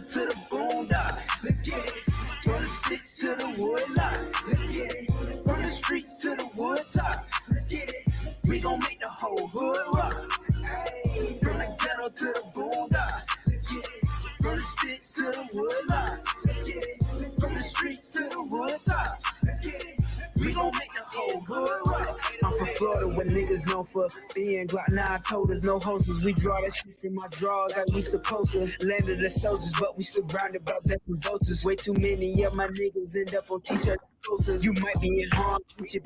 to the boondocks. Let's get it. From the sticks to the wood lot. Let's get it. From the streets to the wood top. Let's get it. We gon' make the whole hood rock. Ay, from the ghetto to the boondocks. Let's get it. From the sticks to the wood lot. Let's get it. From the streets to the wood top. Let's get it. We gon' make the whole hood rock. I'm from Florida where niggas known for being Glock 9 toters, no hosters. We draw that shit from my drawers like we supposed to. Land of the soldiers, but we surrounded by death and vultures. Way too many of my niggas end up on t-shirts and posters. You might be in harm if you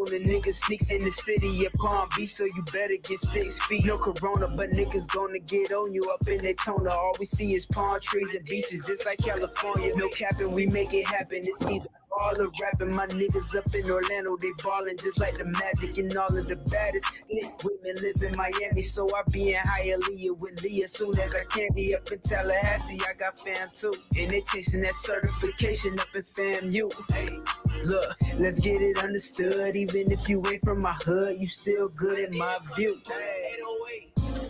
on the niggas sneaks in the city of Palm Beach, so you better get 6 feet. No corona, but niggas gonna get on you up in Daytona. All we see is palm trees and beaches, just like California. No capping, we make it happen. It's either all the rapping, my niggas up in Orlando, they ballin' just like the Magic and all of the baddest lit women live in Miami, so I be in Hialeah with Leah soon as I can be up in Tallahassee. I got fam too, and they chasing that certification up in FAMU. Hey, look, let's get it understood. Even if you ain't from my hood, you still good in my view. Hey,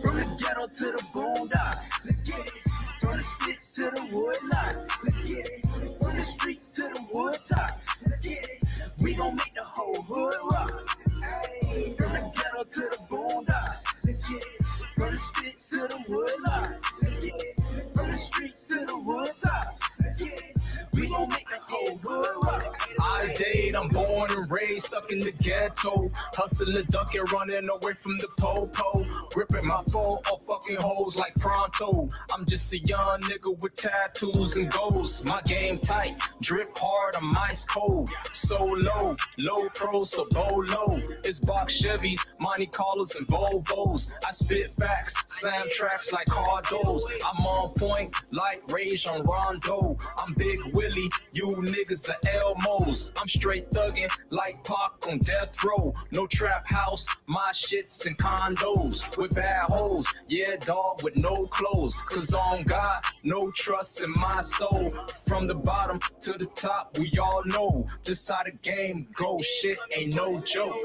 from the ghetto to the boondocks, let's get it. From the sticks to the wood lot, let's get it. From the streets to the wood top, let's get it. We gon' make the whole hood rock. Ay, from the ghetto to the boondocks, let's get it. From the sticks to the wood lot, let's get it. From the streets to the wood top, let's get it. We gon' make the whole hood rock. I date, I'm born and raised, stuck in the ghetto. Hustling, ducking, running away from the po-po. Gripping my phone off fucking hoes like pronto. I'm just a young nigga with tattoos and goals. My game tight, drip hard, I'm ice cold. So low, low pro, so low. It's box Chevys, Monte Carlos and Volvos. I spit facts, slam tracks like cardos. I'm on point like Rage on Rondo. I'm Big Willie, you niggas are Elmos. I'm straight thuggin' like Pac on death row. No trap house, my shits and condos with bad hoes. Yeah, dog with no clothes. Cause on God, no trust in my soul. From the bottom to the top, we all know just how the game goes. Shit ain't no joke.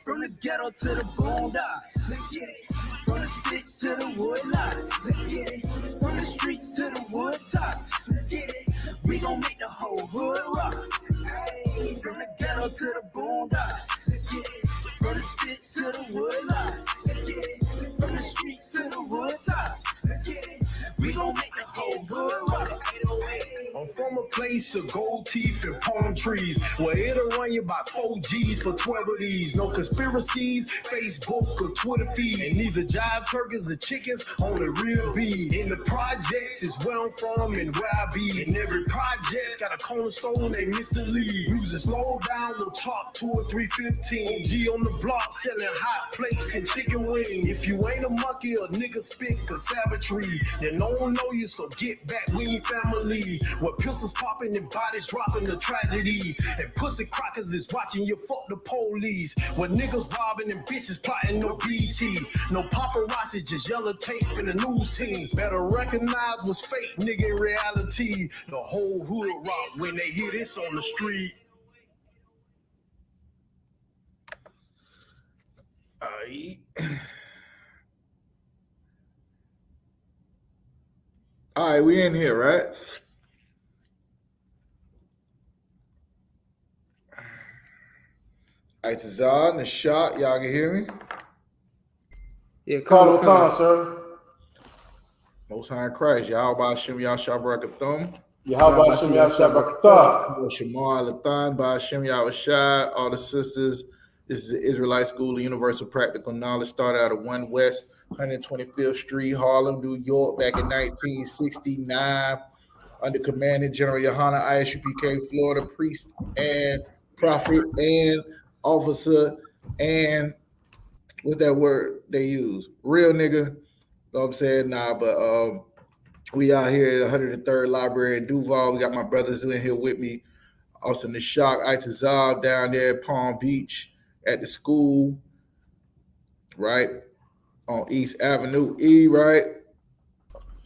From the ghetto to the boondocks, let's get it. From the sticks to the wood lot, let's get it. From the streets to the wood top, let's get it. We gon' make the whole hood rock. Ay, from the ghetto to the boondocks, let's get it. From the sticks to the wood lot, let's get it. From the streets to the wood top, let's get it. We gon' make the whole hood rock. I'm from a place of gold teeth and palm trees, where it'll run you by 4 G's for 12 of these. No conspiracies, Facebook or Twitter feeds, and neither jive turkeys or chickens, only real bees. In the projects is where I'm from and where I be. And every project's got a cornerstone they miss the lead. Music slow down, we'll talk 2 or 315. G on the block selling hot plates and chicken wings. If you ain't a monkey or nigga spit or savagery, then no one know you, so get back, we ain't family. Where pistols popping and bodies dropping the tragedy, and pussy crackers is watching you fuck the police. Where niggas robbing and bitches plotting, no BT, no paparazzi, just yellow tape in the news team. Better recognize what's fake, nigga, in reality. The whole hood rock when they hear this on the street. All right, we in here, right? All right, Tazar and the shot, y'all can hear me? Yeah, come on, sir. Most High in Christ, y'all Ba'Shem, y'all Shabbarakathum. Yahweh Hashem, Yah Shabrakatah. Shamar Lathan, Ba'Shem, y'all Shad, all the sisters. This is the Israelite School of Universal Practical Knowledge, started out of 1 West 125th Street, Harlem, New York, back in 1969, under commanding General YAHANNA, I.S.U.P.K, Florida priest and prophet and officer, and what's that word they use? Real nigga. You know what I'm saying? Nah, but we out here at 103rd Library in Duval. We got my brothers in here with me. Also in the shock, Itazab down there at Palm Beach at the school, right? On East Avenue E, right?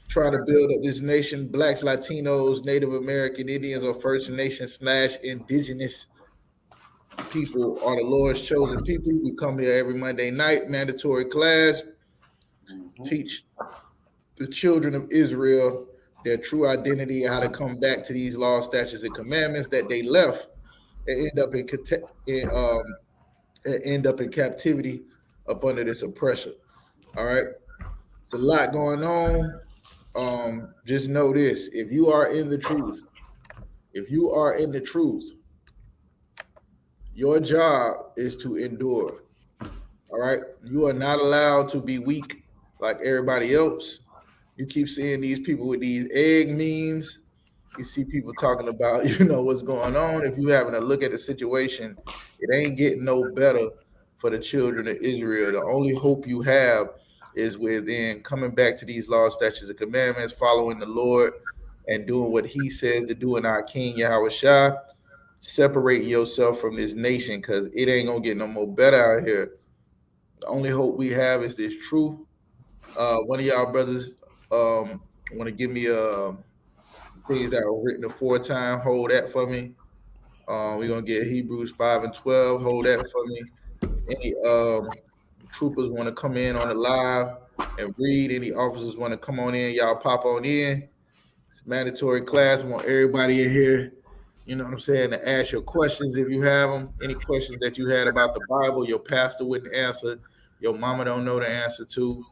Trying to build up this nation. Blacks, Latinos, Native American Indians, or First Nation / indigenous people are the Lord's chosen people. We come here every Monday night, mandatory class, teach the children of Israel their true identity, how to come back to these laws, statutes, and commandments that they left and end up in captivity up under this oppression. All right, it's a lot going on. Just know this: if you are in the truth, your job is to endure. All right, you are not allowed to be weak like everybody else. You keep seeing these people with these egg memes. You see people talking about, what's going on. If you having a look at the situation, it ain't getting no better for the children of Israel. The only hope you have is within coming back to these laws, statutes, and commandments, following the Lord, and doing what He says to do in our King Yahawashi. Separating yourself from this nation, because it ain't gonna get no more better out here. The only hope we have is this truth. One of y'all brothers want to give me things that were written aforetime. Hold that for me. We're gonna get Hebrews 5 and 12. Hold that for me. Any troopers want to come in on the live and read? Any officers want to come on in? Y'all pop on in. It's mandatory class. I want everybody in here, you know what I'm saying, to ask your questions if you have them. Any questions that you had about the Bible, your pastor wouldn't answer, your mama don't know the answer to.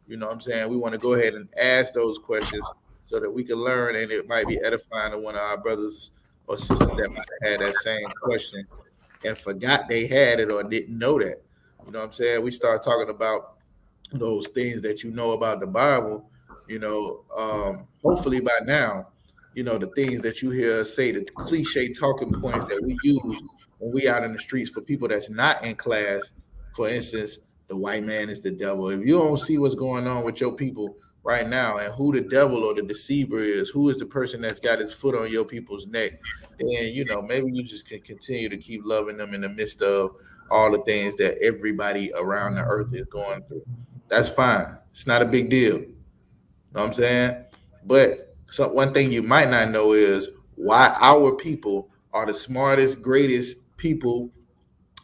You know what I'm saying? We want to go ahead and ask those questions so that we can learn, and it might be edifying to one of our brothers or sisters that might have had that same question and forgot they had it or didn't know that. You know what I'm saying? We start talking about those things that you know about the Bible, hopefully by now, the things that you hear us say, the cliche talking points that we use when we out in the streets for people that's not in class. For instance, the white man is the devil. If you don't see what's going on with your people right now and who the devil or the deceiver is, who is the person that's got his foot on your people's neck, then, maybe you just can continue to keep loving them in the midst of all the things that everybody around the earth is going through. That's fine. It's not a big deal. You know what I'm saying? But one thing you might not know is why our people are the smartest, greatest people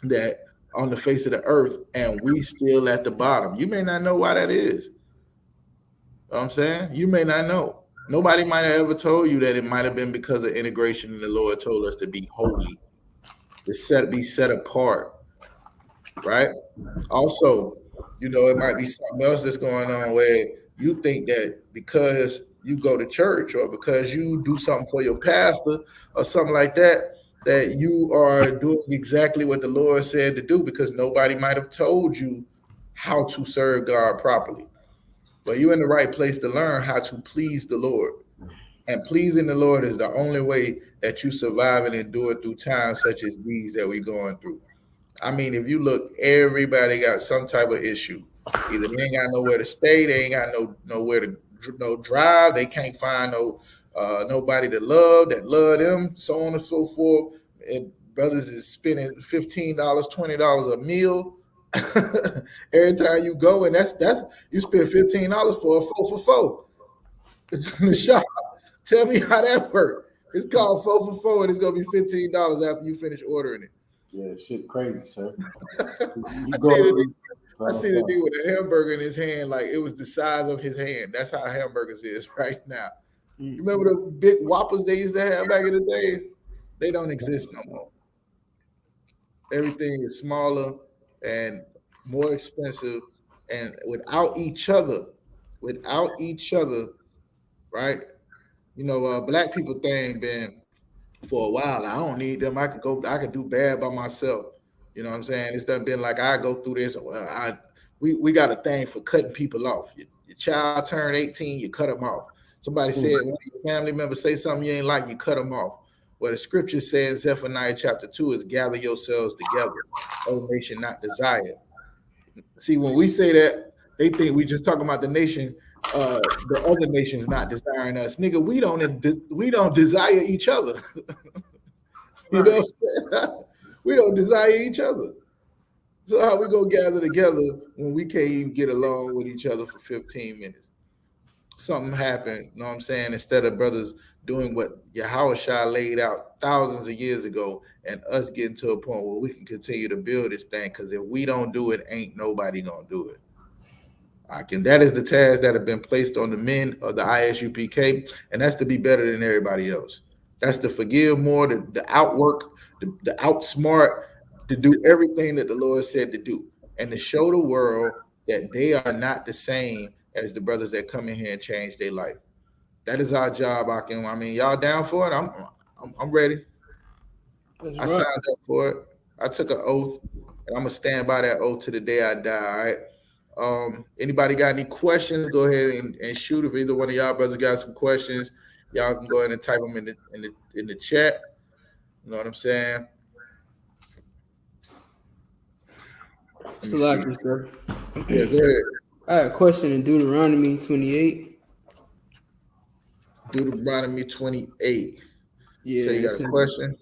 that on the face of the earth, and we still at the bottom. You may not know why that is. You know what I'm saying? You may not know. Nobody might have ever told you that it might have been because of integration, and the Lord told us to be holy, to be set apart, right? Also, it might be something else that's going on where you think that because you go to church or because you do something for your pastor or something like that, that you are doing exactly what the Lord said to do, because nobody might have told you how to serve God properly. But you're in the right place to learn how to please the Lord. And pleasing the Lord is the only way that you survive and endure through times such as these that we're going through. I mean, if you look, everybody got some type of issue. Either they ain't got nowhere to stay, they ain't got nowhere to drive, they can't find nobody to love that love them, so on and so forth. And brothers is spending $15, $20 a meal every time you go, and that's you spend $15 for a 4 for 4. It's in the shop. Tell me how that works. It's called 4 for 4, and it's gonna be $15 after you finish ordering it. Yeah, shit crazy, sir. I see the dude with a hamburger in his hand, like it was the size of his hand. That's how hamburgers is right now. You remember the big Whoppers they used to have back in the day? They don't exist no more. Everything is smaller and more expensive, and without each other, right? Black people thing been for a while. I don't need them. I could do bad by myself. You know what I'm saying? It's done been like I go through this. We got a thing for cutting people off. Your child turned 18, you cut them off. Somebody said one of your family members say something you ain't like, you cut them off. What the scripture says, Zephaniah chapter 2, is gather yourselves together, O nation not desired. See, when we say that, they think we just talking about the nation, the other nations not desiring us. Nigga, we don't desire each other. You know what I'm saying? We don't desire each other. So how we gonna gather together when we can't even get along with each other for 15 minutes? Something happened, you know what I'm saying? Instead of brothers doing what Yahawashi laid out thousands of years ago, and us getting to a point where we can continue to build this thing, because if we don't do it, ain't nobody gonna do it. That is the task that have been placed on the men of the I.S.U.P.K, and that's to be better than everybody else. That's to forgive more, the outwork, the outsmart, to do everything that the Lord said to do, and to show the world that they are not the same as the brothers that come in here and change their life. That is our job, Akim. I mean, y'all down for it? I'm ready. That's I right. signed up for it. I took an oath, and I'm gonna stand by that oath to the day I die. All right. Anybody got any questions? Go ahead and shoot. If either one of y'all brothers got some questions, y'all can go ahead and type them in the chat. You know what I'm saying? Salaki, sir. Yeah, go ahead. I had a question in Deuteronomy 28. Deuteronomy 28. Yeah. So you got a question?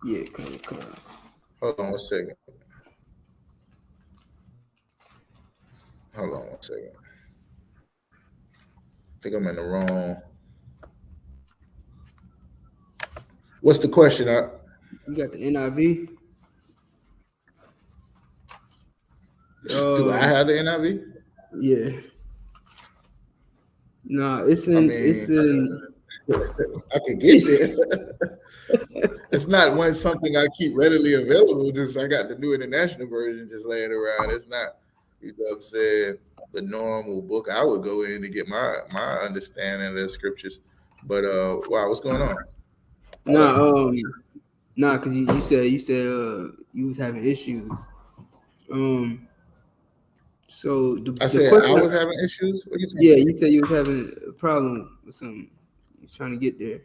Yeah, come on. Hold on one second. I think I'm in the wrong. What's the question? You got the NIV? Do I have the NIV? Yeah. No, it's in. I can get there. It's not something I keep readily available. Just I got the New International Version just laying around. It's not, you know what I'm saying, the normal book I would go in to get my understanding of the scriptures. But wow, what's going on? Because you said you was having issues. So I said I was having issues. What are you talking about? You said you was having a problem with something. You're trying to get there.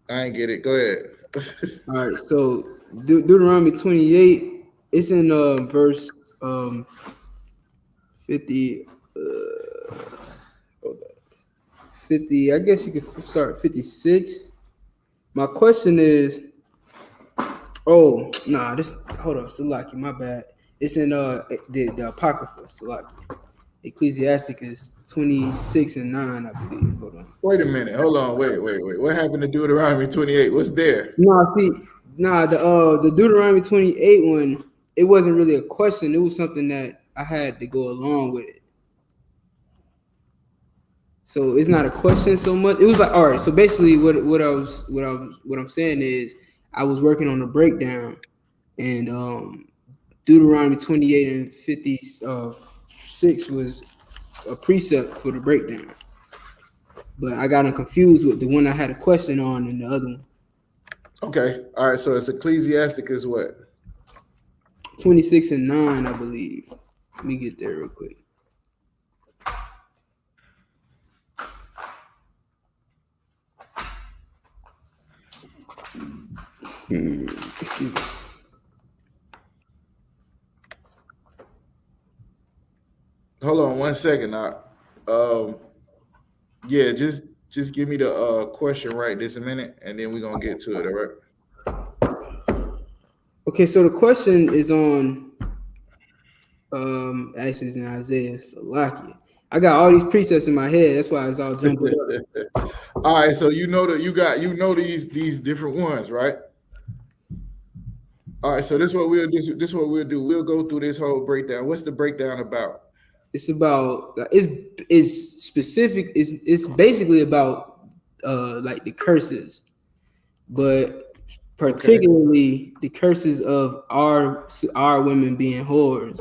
I ain't get it. Go ahead. All right. So Deuteronomy 28. It's in verse 50. 50. I guess you could start 56. My question is. Oh, nah, hold up, Salaki, my bad. It's in the Apocrypha, Salaki. Ecclesiasticus 26:9, I believe. Hold on. Wait a minute. Hold on. Wait. What happened to Deuteronomy 28? What's there? The Deuteronomy 28 one, it wasn't really a question. It was something that I had to go along with it. So it's not a question so much. It was like, all right. So basically, what I'm saying is, I was working on a breakdown, and Deuteronomy 28 and 56 was a precept for the breakdown. But I got confused with the one I had a question on and the other one. Okay. All right. So it's Ecclesiasticus what? 26:9, I believe. Let me get there real quick. Excuse me. Hold on 1 second. Yeah, just give me the question right this a minute, and then we're gonna get to it. All right. Okay, so the question is on actually it's in Isaiah Salakia. I got all these precepts in my head. That's why it's all jumbled up. All right, so you know these different ones, right? All right, so this is what we'll do. We'll go through this whole breakdown. What's the breakdown about? It's about it's specific. It's basically about like the curses, but particularly the curses of our women being whores.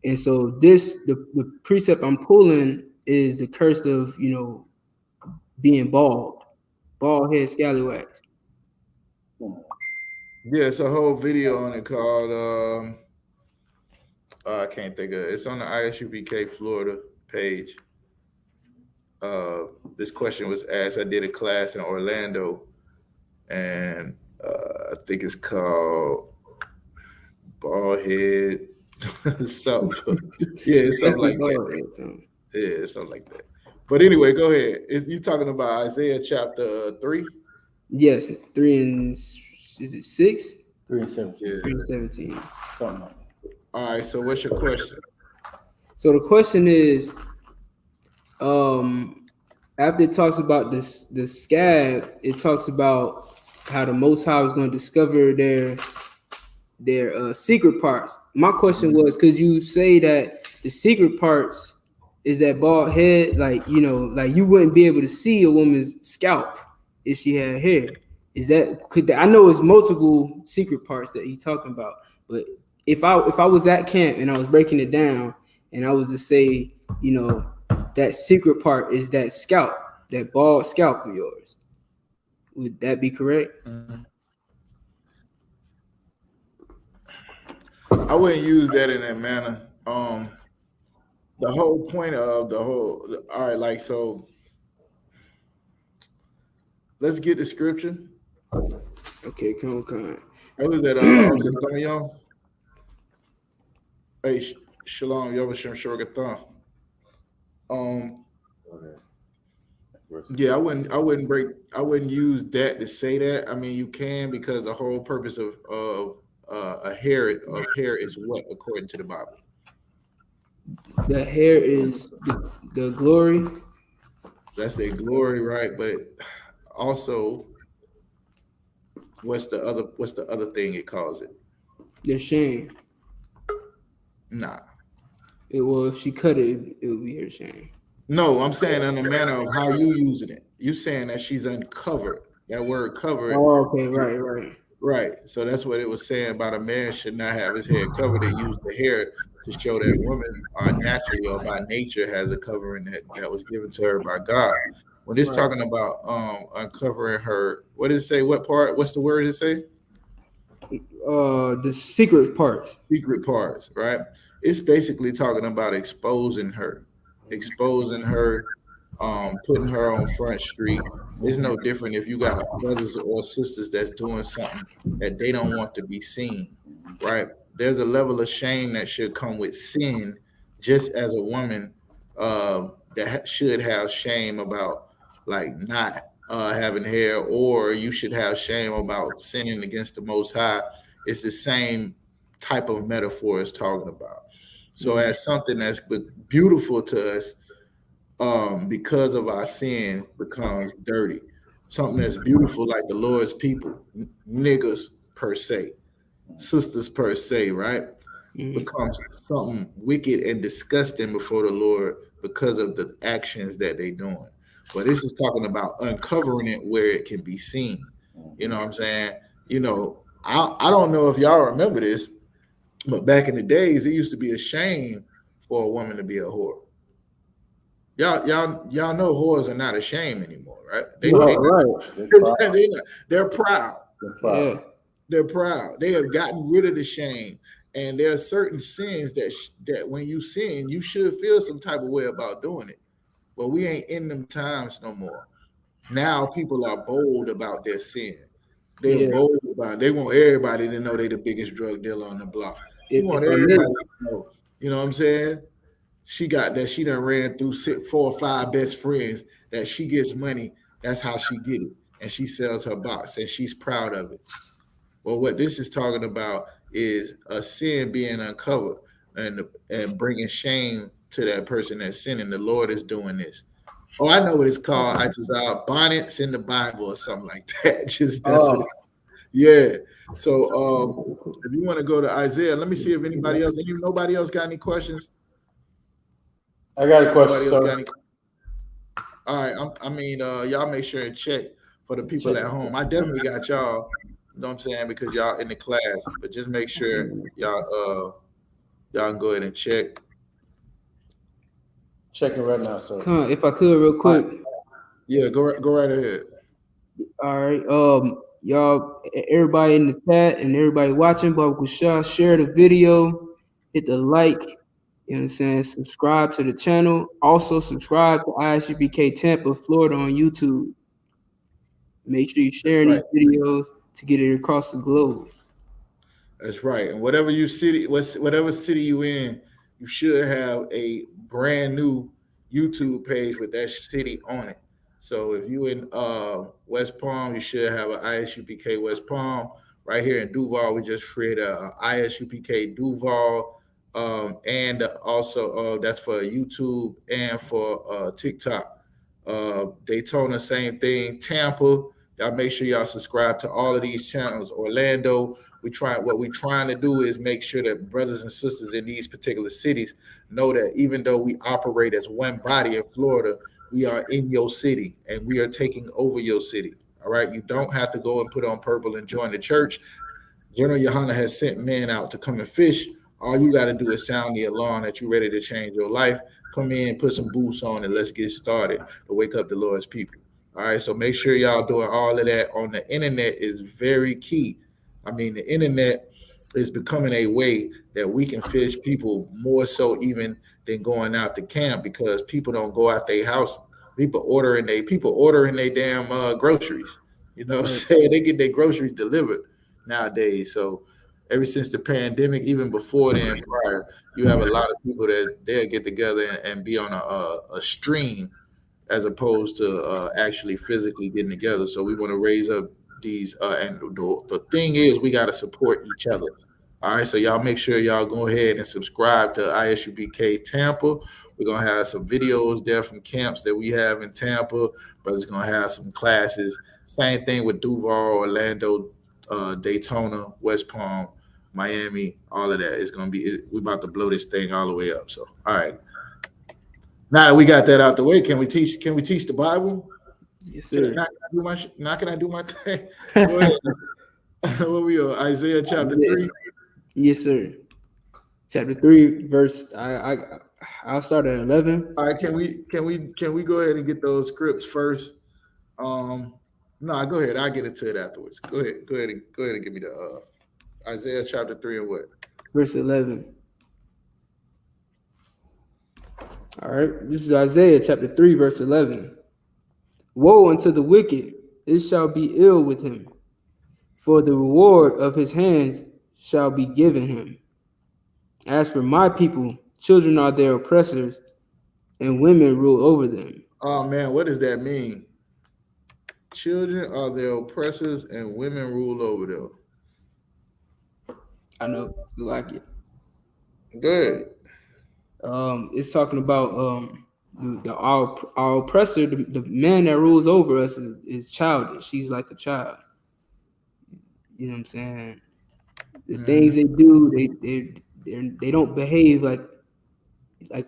And so the precept I'm pulling is the curse of being bald head scallywags. Yeah, it's a whole video on it called I can't think of it. It's on the I.S.U.P.K Florida page. This question was asked. I did a class in Orlando, and I think it's called bald head something. Yeah, it's something like that. Yeah, something like that. But anyway, go ahead. You talking about Isaiah chapter 3? Yes, 3 and is it 6? 3 and 17. Yeah. 3 and 17. All right. So what's your question? So the question is, after it talks about the scab, it talks about how the Most High is going to discover their secret parts. My question was, could you say that the secret parts is that bald head? Like, you know, like you wouldn't be able to see a woman's scalp if she had hair. Is that I know it's multiple secret parts that he's talking about, but if I was at camp and I was breaking it down and I was to say, you know, that secret part is that scalp, that bald scalp of yours, would that be correct? I wouldn't use that in that manner. The whole point of all right, like, so let's get the scripture. Okay, come on. What was that? Officer Thumyong? Hey, Shalom, Yavashim Shorgathon. Yeah, I wouldn't use that to say that. I mean, you can, because the whole purpose of hair is what, according to the Bible? The hair is the glory. That's their glory, right? But also, what's the other thing it calls it? The shame. Nah. Well, if she cut it, it would be her shame. No, I'm saying in the manner of how you using it. You saying that she's uncovered. That word covered. Oh, okay, right. Right. So that's what it was saying about a man should not have his head covered. They use the hair to show that woman naturally or by nature has a covering that was given to her by God. When it's talking about uncovering her, what does it say? What part? What's the word it say? The secret parts. Secret parts, right? It's basically talking about exposing her, putting her on Front Street. It's no different if you got brothers or sisters that's doing something that they don't want to be seen, right? There's a level of shame that should come with sin, just as a woman that should have shame about like not having hair, or you should have shame about sinning against the Most High. It's the same type of metaphor it's talking about. So as something that's beautiful to us, because of our sin, becomes dirty. Something that's beautiful, like the Lord's people, niggas per se, sisters per se, right? Becomes something wicked and disgusting before the Lord because of the actions that they're doing. But this is talking about uncovering it where it can be seen. You know what I'm saying? You know, I don't know if y'all remember this, but back in the days, it used to be a shame for a woman to be a whore. Y'all know whores are not ashamed anymore, right? They're proud. They're proud. They have gotten rid of the shame, and there are certain sins that when you sin, you should feel some type of way about doing it. But we ain't in them times no more. Now people are bold about their sin. They're bold about it. They want everybody to know they're the biggest drug dealer on the block. You want everybody to know. You know what I'm saying? She got that. She done ran through 4 or 5 best friends. That she gets money. That's how she get it, and she sells her box, and she's proud of it. Well, what this is talking about is a sin being uncovered and bringing shame to that person that's sinning. The Lord is doing this. Oh, I know what it's called. I just bonnets in the Bible or something like that. Yeah. So if you want to go to Isaiah, let me see if nobody else got any questions. I got a question, sir. All right. Y'all make sure and check for the people at home. I definitely got y'all. You know what I'm saying? Because y'all in the class, but just make sure y'all can go ahead and check. Checking right now, sir. If I could, real quick. Yeah, go right ahead. All right. Y'all, everybody in the chat and everybody watching, share the video, hit the like. You know what I'm saying? Subscribe to the channel. Also subscribe to I.S.U.P.K Tampa, Florida on YouTube. Make sure you're sharing these videos to get it across the globe. That's right. And whatever city you in, you should have a brand new YouTube page with that city on it. So if you in West Palm, you should have an I.S.U.P.K West Palm. Right here in Duval, we just created a I.S.U.P.K Duval. And also that's for YouTube and for TikTok. Daytona, same thing. Tampa, y'all make sure y'all subscribe to all of these channels. Orlando, What we're trying to do is make sure that brothers and sisters in these particular cities know that even though we operate as one body in Florida, we are in your city and we are taking over your city. All right. You don't have to go and put on purple and join the church. General YAHANNA has sent men out to come and fish. All you got to do is sound the alarm that you're ready to change your life. Come in, put some boots on, and let's get started to wake up the Lord's people. All right. So make sure y'all doing all of that on the internet is very key. I mean, the internet is becoming a way that we can fish people more so even than going out to camp, because people don't go out their house. People ordering their damn groceries. You know what I'm saying? They get their groceries delivered nowadays. So ever since the pandemic, even before then, prior, you have a lot of people that they'll get together and be on a stream as opposed to actually physically getting together. So we want to raise up these and the thing is, we got to support each other. All right, so y'all make sure y'all go ahead and subscribe to I.S.U.P.K Tampa. We're gonna have some videos there from camps that we have in Tampa. Brother's gonna have some classes. Same thing with Duval, Orlando, Daytona, West Palm, Miami, all of that. It's gonna be, we're about to blow this thing all the way up. So all right. Now that we got that out the way, can we teach the Bible? Yes, sir. Can I do my thing? Go ahead. What we on? Isaiah chapter 3. Yes, sir. Chapter 3, verse. I'll start at 11. All right, can we go ahead and get those scripts first? No, go ahead. I'll get into it afterwards. Go ahead and give me the Isaiah chapter 3 and what? Verse 11. All right, this is Isaiah chapter 3, verse 11. Woe unto the wicked, it shall be ill with him, for the reward of his hands shall be given him. As for my people, children are their oppressors, and women rule over them. Oh man, what does that mean? Children are their oppressors, and women rule over them. I know you like it. Good. It's talking about our oppressor, the man that rules over us is childish. He's like a child. You know what I'm saying? The things they do, they don't behave like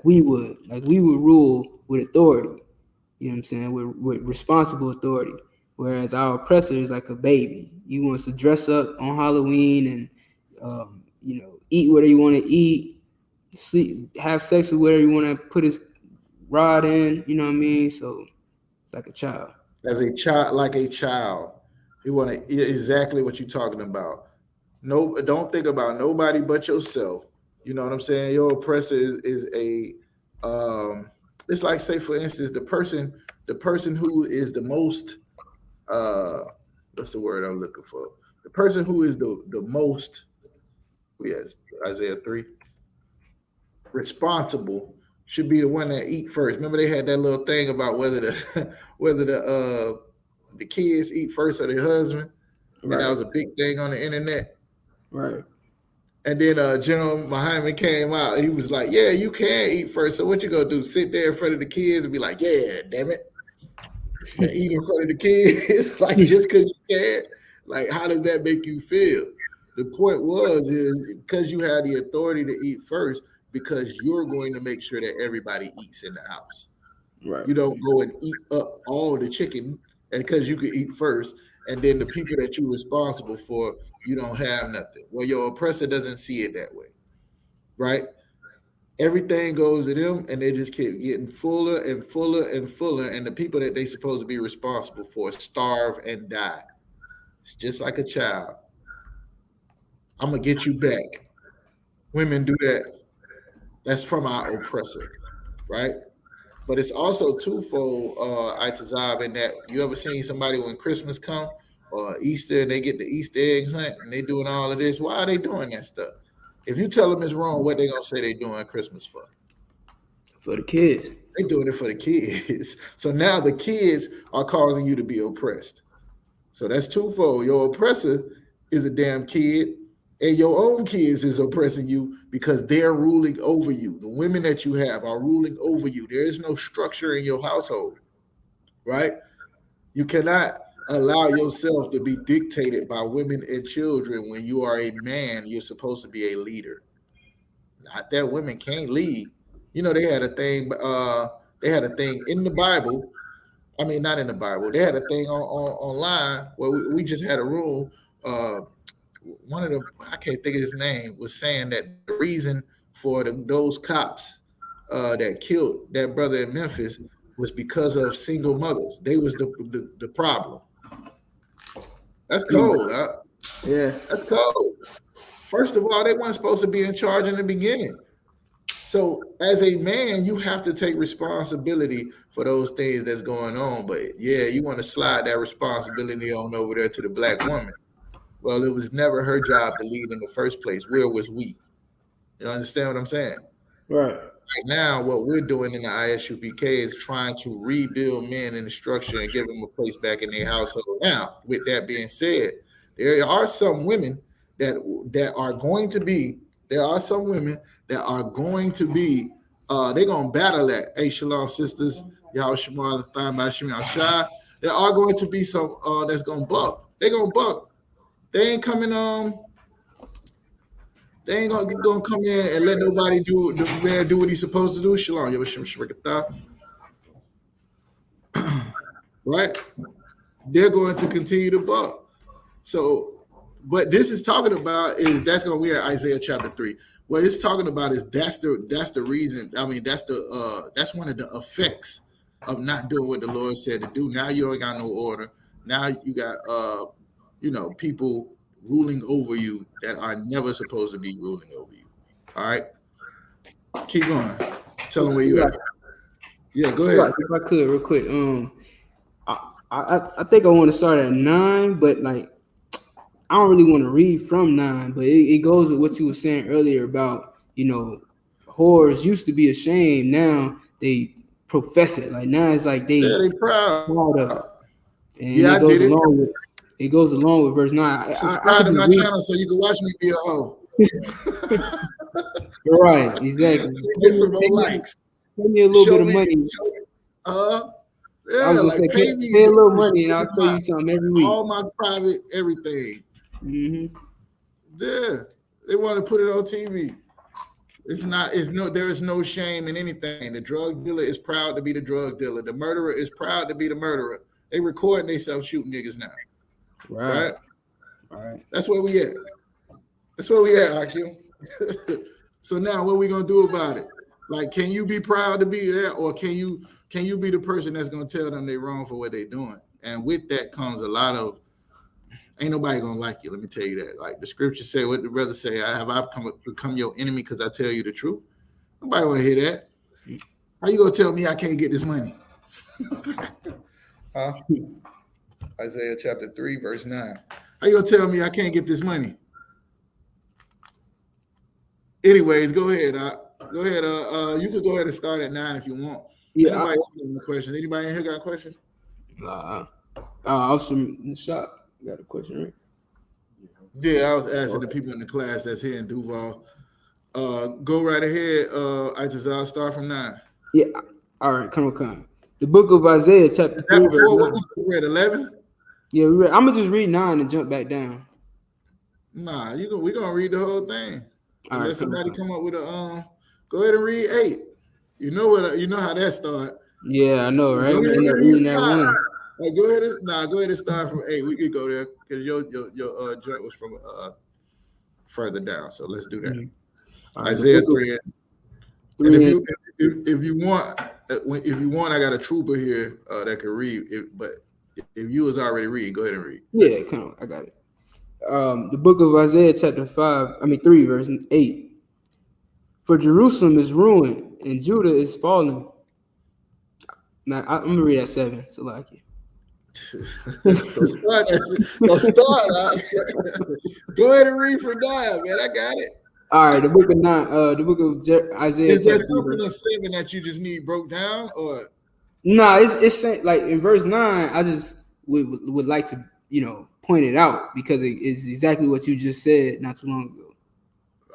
we would. Like we would rule with authority. You know what I'm saying? With responsible authority. Whereas our oppressor is like a baby. He wants to dress up on Halloween and eat whatever you want to eat, sleep, have sex with whatever you want to put his rod in. You know what I mean? So it's like a child. As a child, like a child. You want to exactly what you're talking about. No, don't think about nobody but yourself. You know what I'm saying? Your oppressor is a it's like, say for instance, the person who is the most what's the word I'm looking for? The person who is the most, yes, Isaiah 3, responsible should be the one that eat first. Remember they had that little thing about whether the kids eat first or their husband. Right. And that was a big thing on the internet. Right. And then General Muhammad came out. He was like, yeah, you can eat first. So what you gonna do? Sit there in front of the kids and be like, yeah, damn it. Eat in front of the kids, like just because you can. Like, how does that make you feel? The point is because you have the authority to eat first, because you're going to make sure that everybody eats in the house. Right. You don't go and eat up all the chicken because you can eat first, and then the people that you're responsible for, you don't have nothing. Well, your oppressor doesn't see it that way, right? Everything goes to them, and they just keep getting fuller and fuller and fuller, and the people that they're supposed to be responsible for starve and die. It's just like a child. I'm going to get you back. Women do that. That's from our oppressor, right? But it's also twofold, Itazab, in that you ever seen somebody when Christmas come or Easter and they get the Easter egg hunt and they doing all of this? Why are they doing that stuff? If you tell them it's wrong, what they gonna say they doing Christmas for? For the kids. They doing it for the kids. So now the kids are causing you to be oppressed. So that's twofold. Your oppressor is a damn kid, and your own kids is oppressing you because they're ruling over you. The women that you have are ruling over you. There is no structure in your household, right? You cannot allow yourself to be dictated by women and children. When you are a man, you're supposed to be a leader. Not that women can't lead. You know, they had a thing. They had a thing in the Bible. I mean, not in the Bible. They had a thing online where we just had a room. One of the, I can't think of his name, was saying that the reason for those cops that killed that brother in Memphis was because of single mothers. They was the problem. That's cold. Huh? Yeah, that's cold. First of all, they weren't supposed to be in charge in the beginning. So as a man, you have to take responsibility for those things that's going on. But yeah, you want to slide that responsibility on over there to the black woman. Well, it was never her job to lead in the first place. Where was we? You understand what I'm saying? right. Right now, what we're doing in the I.S.U.P.K is trying to rebuild men in the structure and give them a place back in their household. Now, with that being said, there are some women that are going to be, they're going to battle that. Hey, Shalom, sisters. Y'all Shema, there are going to be some that's going to buck. They're going to buck. They ain't coming They ain't gonna come in and let nobody do what he's supposed to do. Shalom, right? They're going to continue to buck. So, but this is talking about is that's gonna be in Isaiah chapter 3. What it's talking about is that's the reason. I mean, that's one of the effects of not doing what the Lord said to do. Now you ain't got no order. Now you got people ruling over you that are never supposed to be ruling over you. All right, keep going. Tell them where you at. Yeah, go ahead. If I could, real quick. I think I want to start at 9, but like I don't really want to read from 9, but it goes with what you were saying earlier about whores used to be ashamed. Now they profess it. Like now it's like they proud of it. And it goes along with. It goes along with verse 9. Subscribe to my channel so you can watch me be a hoe. Right, exactly. Get some more likes. Pay me a little bit of money. Yeah, I was gonna say, pay a little money and I'll show you something every week. All my private everything. Mm-hmm. Yeah, they want to put it on TV. There is no shame in anything. The drug dealer is proud to be the drug dealer. The murderer is proud to be the murderer. They recording themselves shooting niggas now. Right. That's where we at. Akim. So now what we gonna do about it? Like, can you be proud to be there, or can you be the person that's gonna tell them they're wrong for what they're doing? And with that comes a lot of ain't nobody gonna like you. Let me tell you that. Like the scriptures say, what the brother say, I become your enemy because I tell you the truth. Nobody wanna hear that. How you gonna tell me I can't get this money? Huh? Isaiah chapter 3, verse 9. How you gonna tell me I can't get this money? Anyways, go ahead. Go ahead. You could go ahead and start at 9 if you want. Yeah. Anybody else have any questions? Anybody in here got questions? Awesome in the shop. You got a question, right? Yeah, I was asking the people in the class that's here in Duval. Go right ahead. I'll start from 9. Yeah. All right. Come on. The book of Isaiah, chapter 3, verse 9. We read 11? Yeah, we read. I'm gonna just read 9 and jump back down. Nah, we're gonna read the whole thing. All Unless somebody come up with a go ahead and read 8. You know how that start. Yeah, I know, right? Go ahead and start from 8. We could go there because your joint was from further down. So let's do that. Mm-hmm. Isaiah 3. And if you want, I got a trooper here that can read. But if you was already reading, go ahead and read. Yeah, come on, I got it. The book of Isaiah, chapter 3, verse 8. For Jerusalem is ruined and Judah is fallen. Now I'm gonna read at 7. So like it. Don't start. Go ahead and read for 9, man. I got it. All right, the book of 9. The book of Isaiah. Is there something in 7 that you just need broke down, or? No, it's like in verse 9. I just would like to point it out because it is exactly what you just said not too long ago.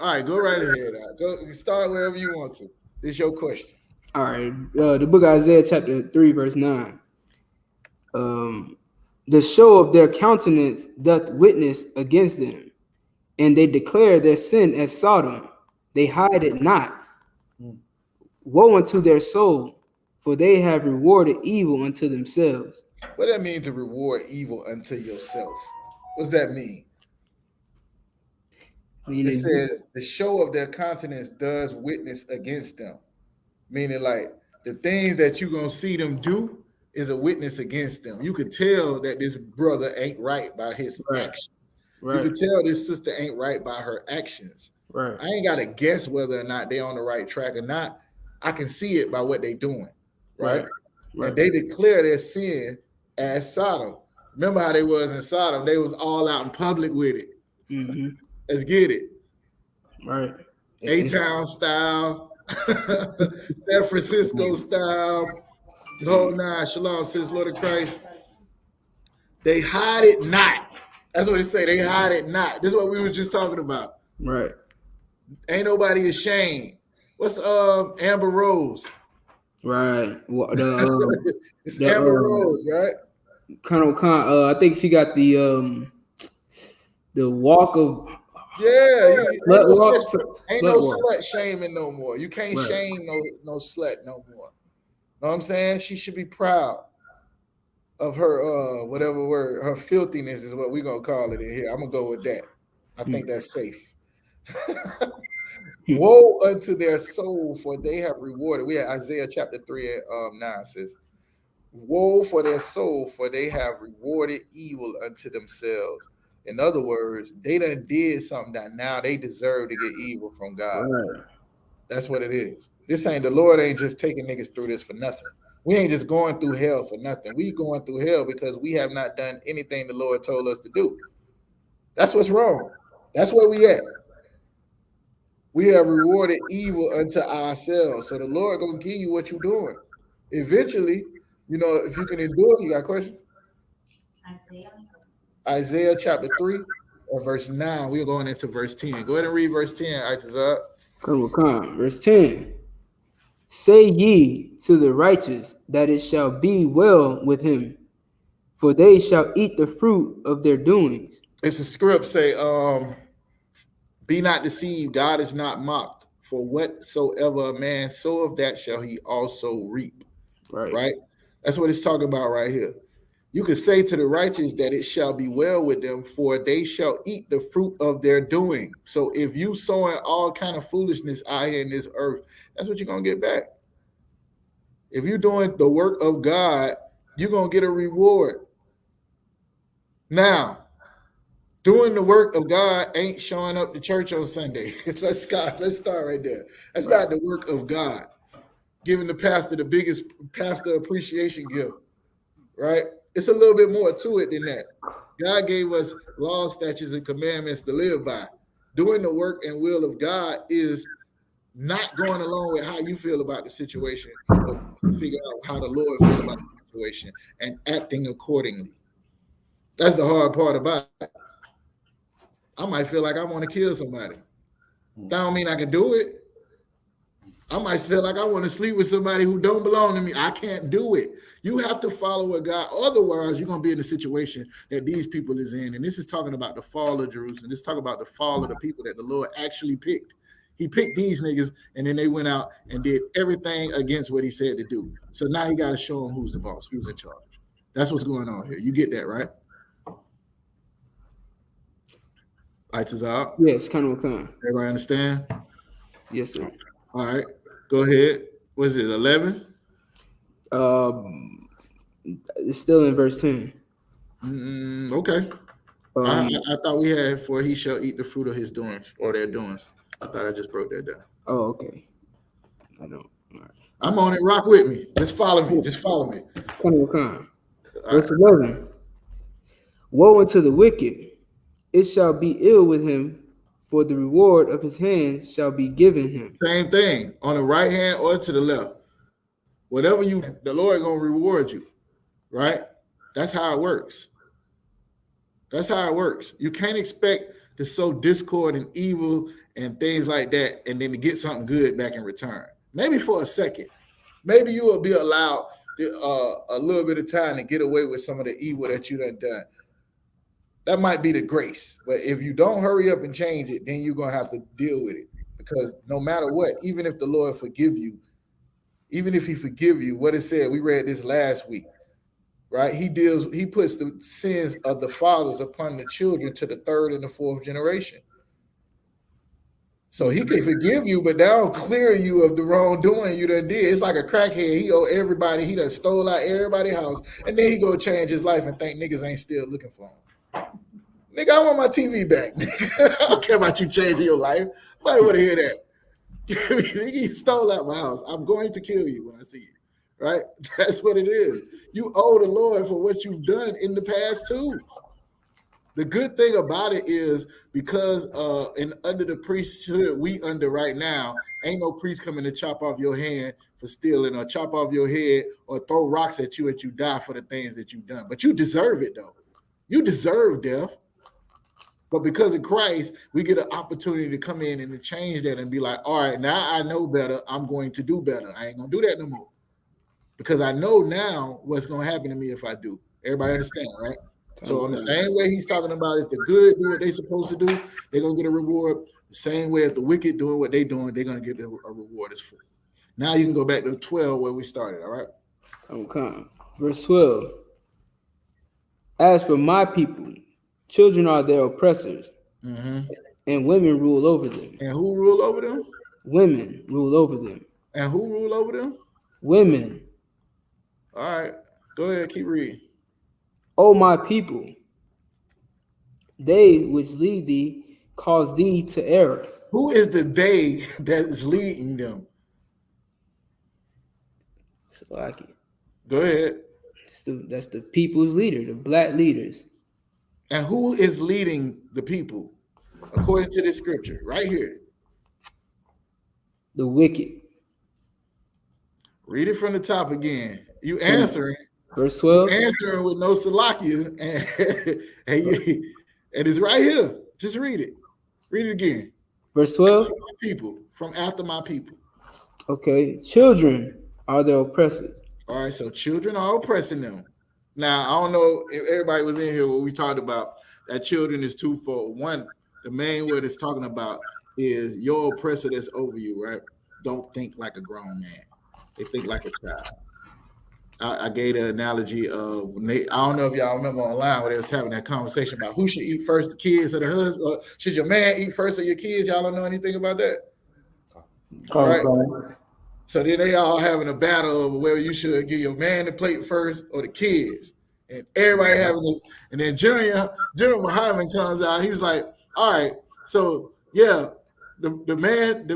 All right, go right ahead. Go start wherever you want to. It's your question. All right, the book of Isaiah chapter 3 verse 9. the show of their countenance doth witness against them, and they declare their sin as Sodom. They hide it not. Woe unto their soul, for they have rewarded evil unto themselves. What does that mean to reward evil unto yourself? What does that mean? It says the show of their countenance does witness against them. Meaning like the things that you're going to see them do is a witness against them. You could tell that this brother ain't right by his actions. Right. You could tell this sister ain't right by her actions. Right. I ain't got to guess whether or not they on the right track or not. I can see it by what they doing. Right. And they declare their sin as Sodom. Remember how they was in Sodom? They was all out in public with it. Mm-hmm. Let's get it. Right. A-Town style, San Francisco style, the whole nine. Shalom, says Lord of Christ. They hide it not. That's what they say. They hide it not. This is what we were just talking about. Right. Ain't nobody ashamed. What's Amber Rose? Right. It's Amber Rose, right? Colonel Khan. I think she got the walk of. Yeah, ain't no slut shaming no more. You can't shame no slut no more. Know what I'm saying? She should be proud of her whatever word, her filthiness is what we're gonna call it in here. I'm gonna go with that. I think that's safe. Woe unto their soul, for they have rewarded. We had Isaiah chapter 3 and 9 says, woe for their soul, for they have rewarded evil unto themselves. In other words, they done did something that now they deserve to get evil from God. Right. That's what it is. This ain't the Lord ain't just taking niggas through this for nothing. We ain't just going through hell for nothing. We going through hell because we have not done anything the Lord told us to do. That's what's wrong. That's where we at. We have rewarded evil unto ourselves. So the Lord gonna give you what you're doing. Eventually, you know, if you can endure, you got a question? Isaiah chapter 3 or verse 9. We're going into verse 10. Go ahead and read verse 10, Isaiah. Come. Verse 10. Say ye to the righteous that it shall be well with him, for they shall eat the fruit of their doings. It's a script say, be not deceived, God is not mocked. For whatsoever a man soweth, that shall he also reap. Right? That's what it's talking about right here. You could say to the righteous that it shall be well with them, for they shall eat the fruit of their doing. So if you sowing all kind of foolishness out here in this earth, that's what you're going to get back. If you're doing the work of God, you're going to get a reward. Now, doing the work of God ain't showing up to church on Sunday. Let's start right there. That's not the work of God. Giving the pastor the biggest pastor appreciation gift, right? It's a little bit more to it than that. God gave us laws, statutes, and commandments to live by. Doing the work and will of God is not going along with how you feel about the situation, but figure out how the Lord feels about the situation and acting accordingly. That's the hard part about it. I might feel like I want to kill somebody. That don't mean I can do it. I might feel like I want to sleep with somebody who don't belong to me. I can't do it. You have to follow what God. Otherwise, you're going to be in the situation that these people is in. And this is talking about the fall of Jerusalem. This is talking about the fall of the people that the Lord actually picked. He picked these niggas, and then they went out and did everything against what he said to do. So now he got to show them who's the boss, who's in charge. That's what's going on here. You get that, right? Yes, kind of. Everybody understand? Yes, sir. All right. Go ahead. What is it, 11? It's still in verse 10. Okay. I thought we had, for he shall eat the fruit of his doings or their doings. I thought I just broke that down. Oh, okay. I don't. All right. I'm on it. Rock with me. Just follow me. Verse 11. Woe unto the wicked. It shall be ill with him, for the reward of his hands shall be given him. Same thing, on the right hand or to the left. Whatever you, the Lord gonna reward you, right? That's how it works. That's how it works. You can't expect to sow discord and evil and things like that and then to get something good back in return. Maybe for a second. Maybe you will be allowed a little bit of time to get away with some of the evil that you done. That might be the grace. But if you don't hurry up and change it, then you're going to have to deal with it. Because no matter what, even if the Lord forgive you, even if he forgive you, what it said, we read this last week, right? He puts the sins of the fathers upon the children to the third and the fourth generation. So he can forgive you, but that don't clear you of the wrongdoing you done did. It's like a crackhead. He owe everybody. He done stole out everybody's house. And then he go change his life and think niggas ain't still looking for him. Nigga, I want my TV back. I don't care about you changing your life. Nobody want to hear that. You stole out my house. I'm going to kill you when I see you. Right? That's what it is. You owe the Lord for what you've done in the past too. The good thing about it is because under the priesthood we under right now, ain't no priest coming to chop off your hand for stealing or chop off your head or throw rocks at you and you die for the things that you've done. But you deserve it though. You deserve death. But because of Christ, we get an opportunity to come in and to change that and be like, all right, now I know better. I'm going to do better. I ain't going to do that no more. Because I know now what's going to happen to me if I do. Everybody understand, right? So in the same way he's talking about if the good do what they're supposed to do, they're going to get a reward. The same way if the wicked doing what they're doing, they're going to get a reward as full. Now you can go back to 12 where we started, all right? Okay. Verse 12. As for my people, children are their oppressors, and women rule over them. And who rule over them? Women rule over them. And who rule over them? Women. All right. Go ahead. Keep reading. O my people, they which lead thee cause thee to err. Who is the they that is leading them? Salaki. Go ahead. That's the people's leader, the black leaders. And who is leading the people according to this scripture right here? The wicked. Read it from the top again. You answering. Verse 12. Answering with no salakia, and it's right here. Just read it. Read it again. Verse 12. From after my people. Okay. Children are the oppressors. All right, so children are oppressing them. Now, I don't know if everybody was in here when we talked about that children is twofold. One, the main word it's talking about is your oppressor that's over you, right? Don't think like a grown man. They think like a child. I gave the analogy of when I don't know if y'all remember online where they was having that conversation about who should eat first, the kids or the husband. Or should your man eat first or your kids? Y'all don't know anything about that? Right? So then they all having a battle over whether you should give your man the plate first or the kids. And everybody having this. And then General Muhammad comes out. He was like, all right, so yeah, the man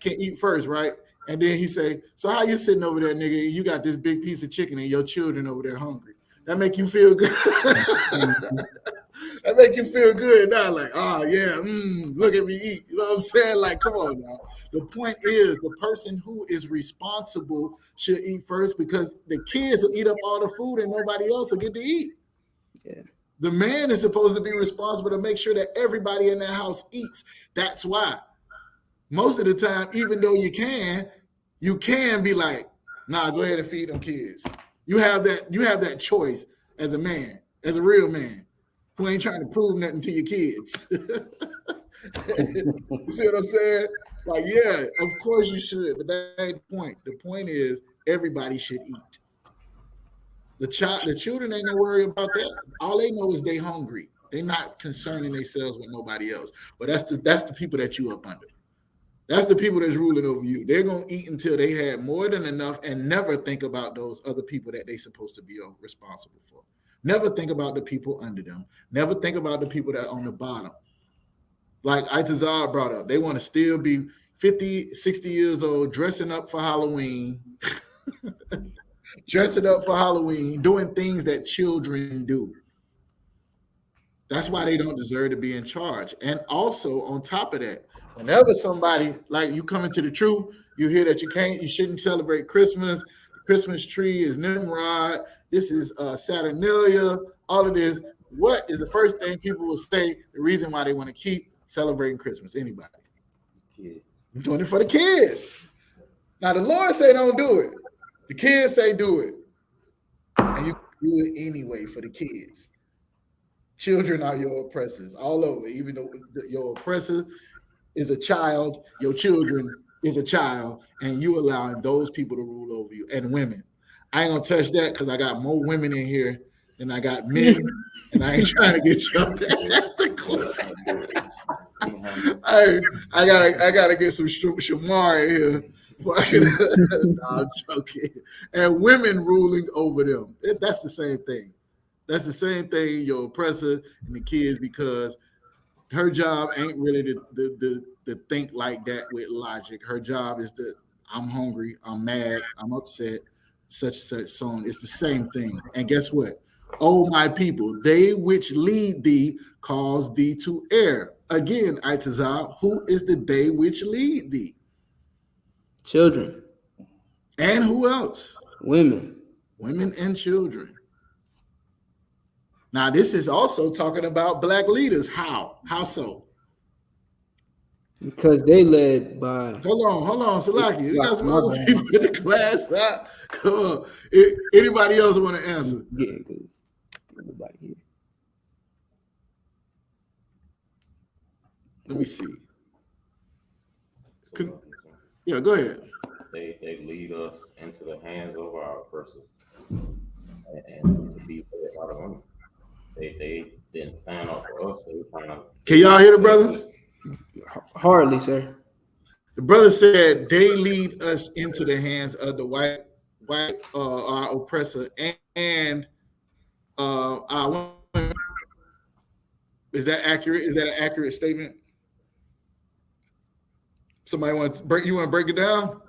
can eat first, right? And then he say, so how you sitting over there, nigga? You got this big piece of chicken and your children over there hungry. That make you feel good. That make you feel good now, like, oh yeah, look at me eat. You know what I'm saying? Like, come on now. The point is the person who is responsible should eat first because the kids will eat up all the food and nobody else will get to eat. Yeah. The man is supposed to be responsible to make sure that everybody in that house eats. That's why. Most of the time, even though you can be like, nah, go ahead and feed them kids. You have that choice as a man, as a real man, who ain't trying to prove nothing to your kids. You see what I'm saying? Like, yeah, of course you should, but that ain't the point. The point is everybody should eat. The children ain't gonna worry about that. All they know is they hungry. They're not concerning themselves with nobody else. But that's the people that you up under. That's the people that's ruling over you. They're going to eat until they had more than enough and never think about those other people that they're supposed to be responsible for. Never think about the people under them. Never think about the people that are on the bottom. Like Itazar brought up, they want to still be 50, 60 years old, dressing up for Halloween, doing things that children do. That's why they don't deserve to be in charge. And also on top of that, whenever somebody, like you come into the truth, you hear that you shouldn't celebrate Christmas. The Christmas tree is Nimrod. This is Saturnalia. All of this. What is the first thing people will say? The reason why they want to keep celebrating Christmas? Anybody? Kids. I'm doing it for the kids. Now the Lord say don't do it. The kids say do it. and you do it anyway for the kids. Children are your oppressors all over. Even though your oppressor is a child, your children is a child, and you allowing those people to rule over you. And women, I ain't gonna touch that because I got more women in here than I got men, and I ain't trying to get you up there at the class. I gotta get some shamar here. No, I'm joking. And women ruling over them. That's the same thing. That's the same thing, your oppressor and the kids, because her job ain't really to think like that with logic. Her job is to, I'm hungry, I'm mad, I'm upset, such so on. It's the same thing. And guess what? Oh, my people, they which lead thee cause thee to err. Again, Itazal, who is the they which lead thee? Children. And who else? Women. Women and children. Now, this is also talking about black leaders. How? How so? Because they led by. Hold on, Salaki. You got some other people in the class. Come on. Anybody else want to answer? Yeah, good. Everybody here. Let me see. Yeah, go ahead. They lead us into the hands of our oppressors, and to be led by the women. They didn't stand up for us. They were trying to. Can y'all hear the brother? Hardly, sir. The brother said they lead us into the hands of the white our oppressor and our women. Is that accurate? Is that an accurate statement? Somebody want to break it down?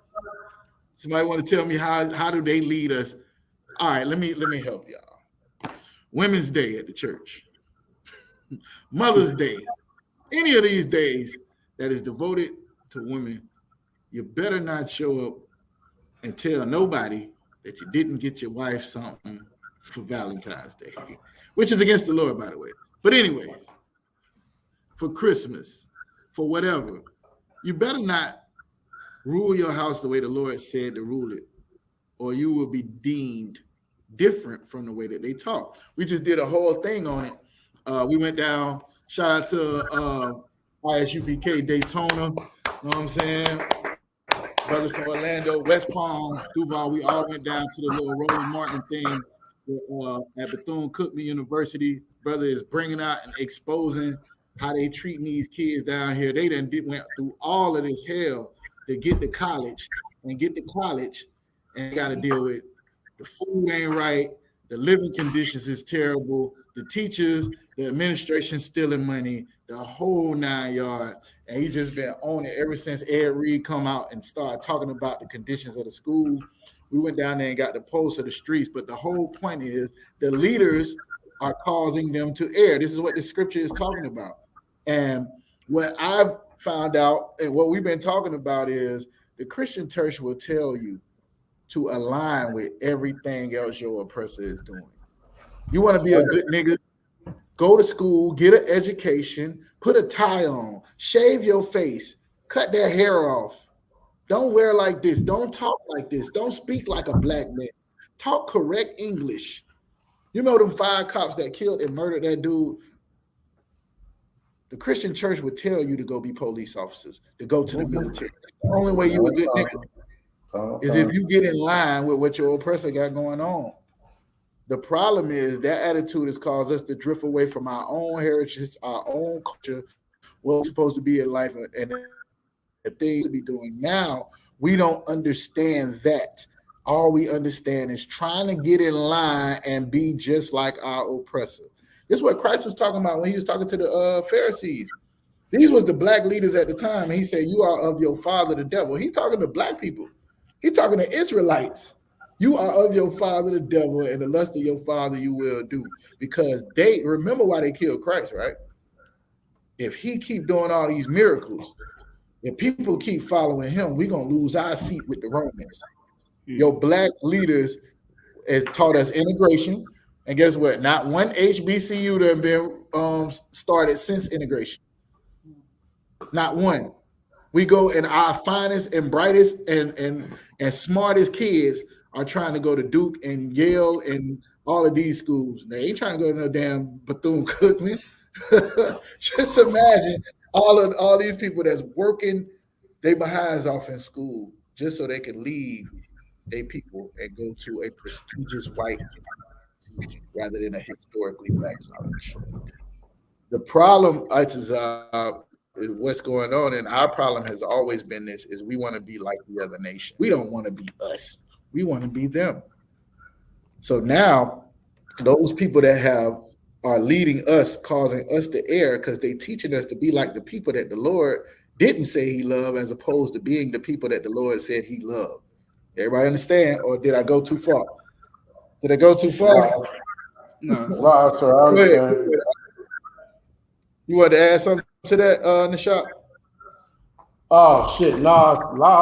Somebody want to tell me how do they lead us? All right, let me help y'all. Women's Day at the church, Mother's Day, any of these days that is devoted to women, you better not show up and tell nobody that you didn't get your wife something for Valentine's Day, which is against the Lord, by the way. But anyways, for Christmas, for whatever, you better not rule your house the way the Lord said to rule it, or you will be deemed different from the way that they talk. We just did a whole thing on it. We went down, shout out to I.S.U.P.K, Daytona, you know what I'm saying? Brothers from Orlando, West Palm, Duval, we all went down to the little Roland Martin thing at Bethune-Cookman University. Brother is bringing out and exposing how they treating these kids down here. They went through all of this hell to get to college and got to deal with the food ain't right, the living conditions is terrible, the teachers, the administration stealing money, the whole 9 yards. And he's just been on it ever since Ed Reed come out and started talking about the conditions of the school. We went down there and got the pulse of the streets, but the whole point is the leaders are causing them to err. This is what the scripture is talking about. And what I've found out and what we've been talking about is the Christian church will tell you to align with everything else your oppressor is doing. You want to be a good nigga, go to school, get an education, put a tie on, shave your face, cut their hair off. Don't wear like this. Don't talk like this. Don't speak like a black man. Talk correct English. You know them 5 cops that killed and murdered that dude? The Christian church would tell you to go be police officers, to go to the military. The only way you a good nigga is if you get in line with what your oppressor got going on. The problem is that attitude has caused us to drift away from our own heritage, our own culture, what we're supposed to be in life, and the things to be doing now. We don't understand that. All we understand is trying to get in line and be just like our oppressor. This is what Christ was talking about when he was talking to the Pharisees. These was the black leaders at the time. And he said, you are of your father, the devil. He talking to black people. He talking to Israelites. You are of your father, the devil, and the lust of your father you will do. Because they, remember why they killed Christ, right? If he keep doing all these miracles, if people keep following him, we're going to lose our seat with the Romans. Your black leaders has taught us integration. And guess what? Not one HBCU that have been started since integration. Not one. We go and our finest and brightest and smartest kids are trying to go to Duke and Yale and all of these schools. They ain't trying to go to no damn Bethune-Cookman. Just imagine all these people that's working their behinds off in school just so they can leave their people and go to a prestigious white institution rather than a historically black college. The problem is what's going on, and our problem has always been this: is we want to be like the other nation. We don't want to be us. We want to be them. So now, those people that are leading us, causing us to err, because they teaching us to be like the people that the Lord didn't say He loved, as opposed to being the people that the Lord said He loved. Everybody understand, or did I go too far? Did I go too far? No, sir, I understand. You want to add something to that, Nishad? Oh shit, nah,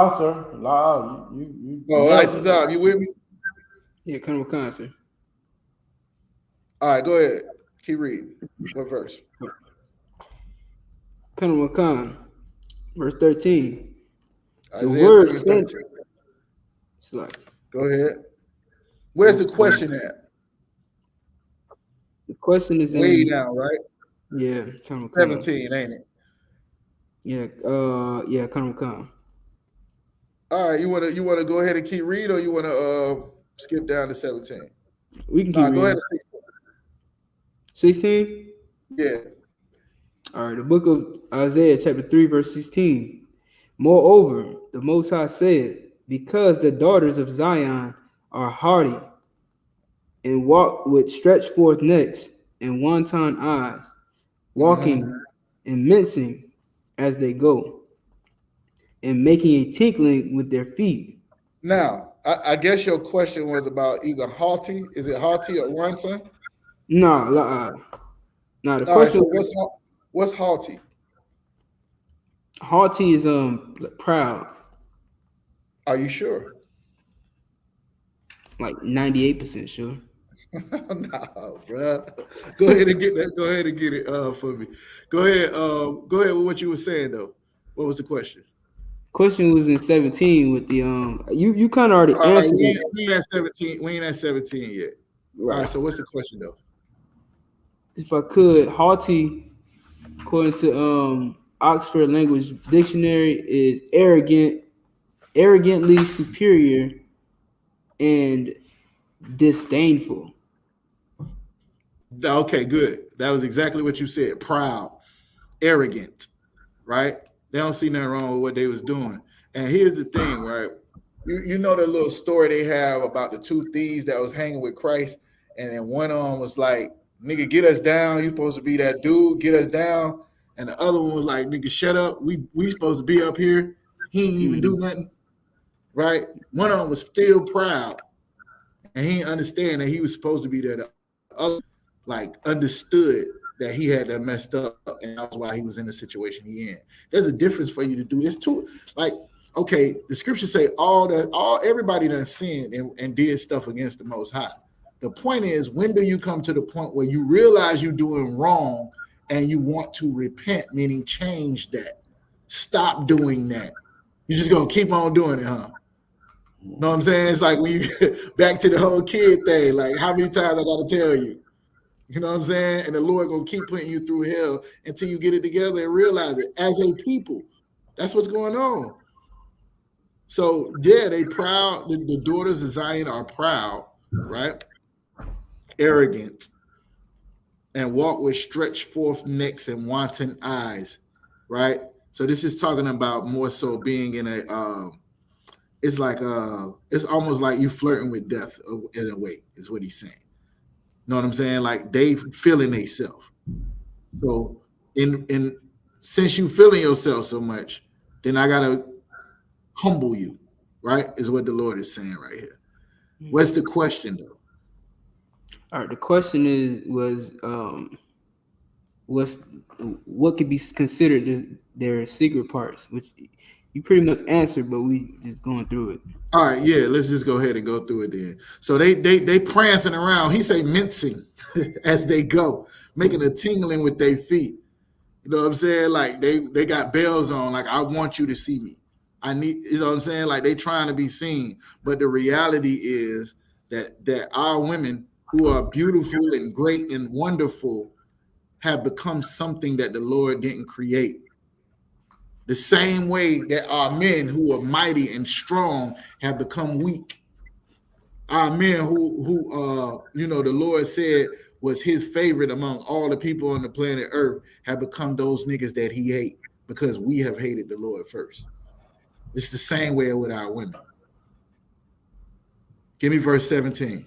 sir. Nah, you Lights is out. You with me? yeah, come with concert. All right, go ahead. Keep reading. What verse? Come with con, verse 13. Isaiah The word 3:13. It's like, go ahead. Where's the question at? The question is way in, down, right? Yeah, come 17, ain't it? Yeah, come. All right, you wanna go ahead and keep reading, or you wanna skip down to 17? We can keep reading. Go ahead. 16? Yeah. All right, the book of Isaiah, chapter 3, verse 16. Moreover, the Most High said, because the daughters of Zion are haughty and walk with stretched forth necks and wanton eyes, walking and mincing as they go, and making a tinkling with their feet. Now, I guess your question was about either haughty. Is it haughty or wanton? No, the question. Right, so what's haughty? Haughty is proud. Are you sure? Like 98% sure. No, bro. Go ahead and get that. Go ahead and get it for me. Go ahead. Go ahead with what you were saying though. What was the question? Question was in 17 with the you kind of already answered it. We ain't at 17. We ain't at 17 yet. Right. All right. So what's the question though? If I could, haughty, according to Oxford Language Dictionary, is arrogant, arrogantly superior, and disdainful. Okay, good. That was exactly what you said. Proud, arrogant, right? They don't see nothing wrong with what they was doing. And here's the thing, right? You know the little story they have about the two thieves that was hanging with Christ, and then one of them was like, nigga, get us down. You supposed to be that dude, get us down. And the other one was like, nigga, shut up. We supposed to be up here. He ain't even do nothing. Right? One of them was still proud. And he didn't understand that he was supposed to be there. The other, like, understood that he had that messed up, and that's why he was in the situation he in. There's a difference for you to do. It's too, like, okay, the scriptures say everybody done sinned and did stuff against the Most High. The point is, when do you come to the point where you realize you're doing wrong and you want to repent, meaning change that? Stop doing that. You're just gonna keep on doing it, huh? You know what I'm saying? It's like when you back to the whole kid thing. Like, how many times I gotta tell you? You know what I'm saying? And the Lord gonna keep putting you through hell until you get it together and realize it. As a people, that's what's going on. So yeah, they proud. The daughters of Zion are proud, right? Arrogant, and walk with stretched forth necks and wanton eyes, right? So this is talking about more so being in a it's like it's almost like you flirting with death in a way, is what he's saying. You know what I'm saying? Like they feeling themselves. So in since you feeling yourself so much, then I gotta humble you, right? Is what the Lord is saying right here. What's the question though? All right, the question was what could be considered their secret parts, which you pretty much answered, but we just going through it. All right, yeah, let's just go ahead and go through it then. So they prancing around. He say mincing as they go, making a tingling with their feet. You know what I'm saying? Like they got bells on. Like, I want you to see me. I need, you know what I'm saying? Like they trying to be seen. But the reality is that our women who are beautiful and great and wonderful have become something that the Lord didn't create. The same way that our men who are mighty and strong have become weak. Our men who you know, the Lord said was his favorite among all the people on the planet Earth have become those niggas that he hate because we have hated the Lord first. It's the same way with our women. Give me verse 17.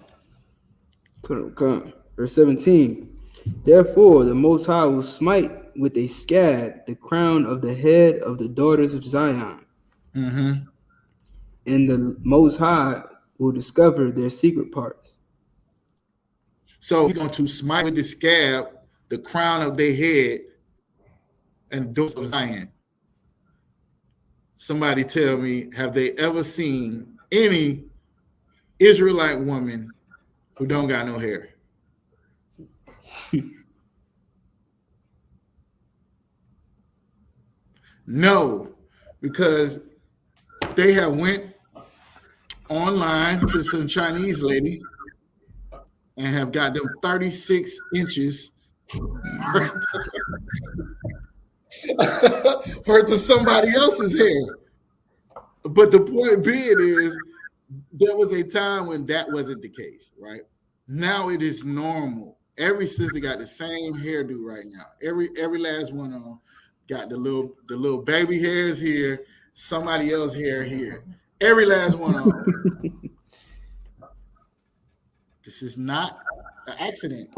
Come. Verse 17. Therefore, the Most High will smite with a scab the crown of the head of the daughters of Zion. Mm-hmm. And the Most High will discover their secret parts. So he's going to smite with the scab the crown of their head and daughters of Zion. Somebody tell me, have they ever seen any Israelite woman who don't got no hair? No, because they have went online to some Chinese lady and have got them 36 inches worth of somebody else's hair. But the point being is, there was a time when that wasn't the case, right? Now it is normal. Every sister got the same hairdo right now. Every last one of them got the little baby hairs here, somebody else hair here. Every last one of them. This is not an accident.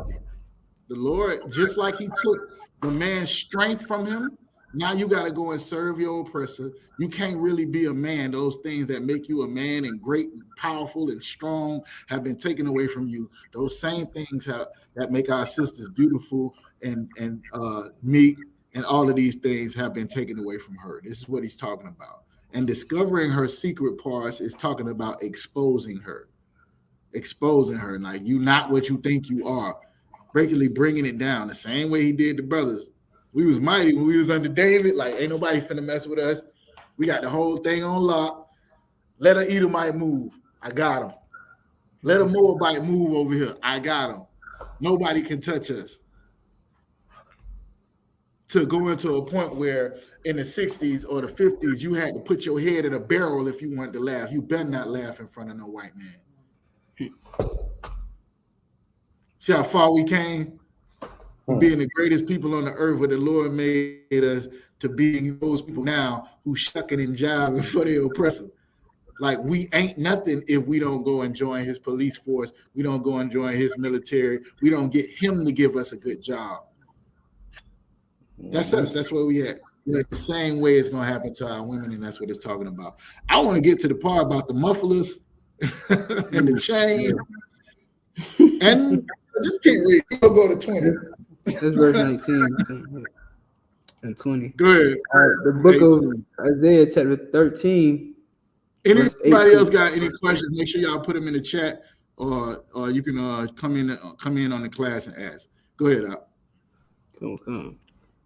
The Lord, just like he took the man's strength from him, now you got to go and serve your oppressor. You can't really be a man. Those things that make you a man and great and powerful and strong have been taken away from you. Those same things that make our sisters beautiful and meek and all of these things have been taken away from her. This is what he's talking about. And discovering her secret parts is talking about exposing her. Exposing her. Like, you not what you think you are. Regularly bringing it down the same way he did the brothers. We was mighty when we was under David. Like, ain't nobody finna mess with us. We got the whole thing on lock. Let an Edomite move. I got him. Let a Moabite move over here. I got him. Nobody can touch us. To go into a point where in the 60s or the 50s, you had to put your head in a barrel if you wanted to laugh. You better not laugh in front of no white man. See how far we came? Being the greatest people on the earth, where the Lord made us to be those people now who shucking and jiving for their oppressor. Like, we ain't nothing if we don't go and join his police force. We don't go and join his military. We don't get him to give us a good job. That's us. That's where we at. We're the same way it's going to happen to our women, and that's what it's talking about. I want to get to the part about the mufflers and the chains. And I just can't read. We'll go to 20. That's verse 19 and 20. Go ahead. The book of Isaiah, chapter 13. Anybody else got any questions? Make sure y'all put them in the chat, or you can come in on the class and ask. Go ahead, Al. Come.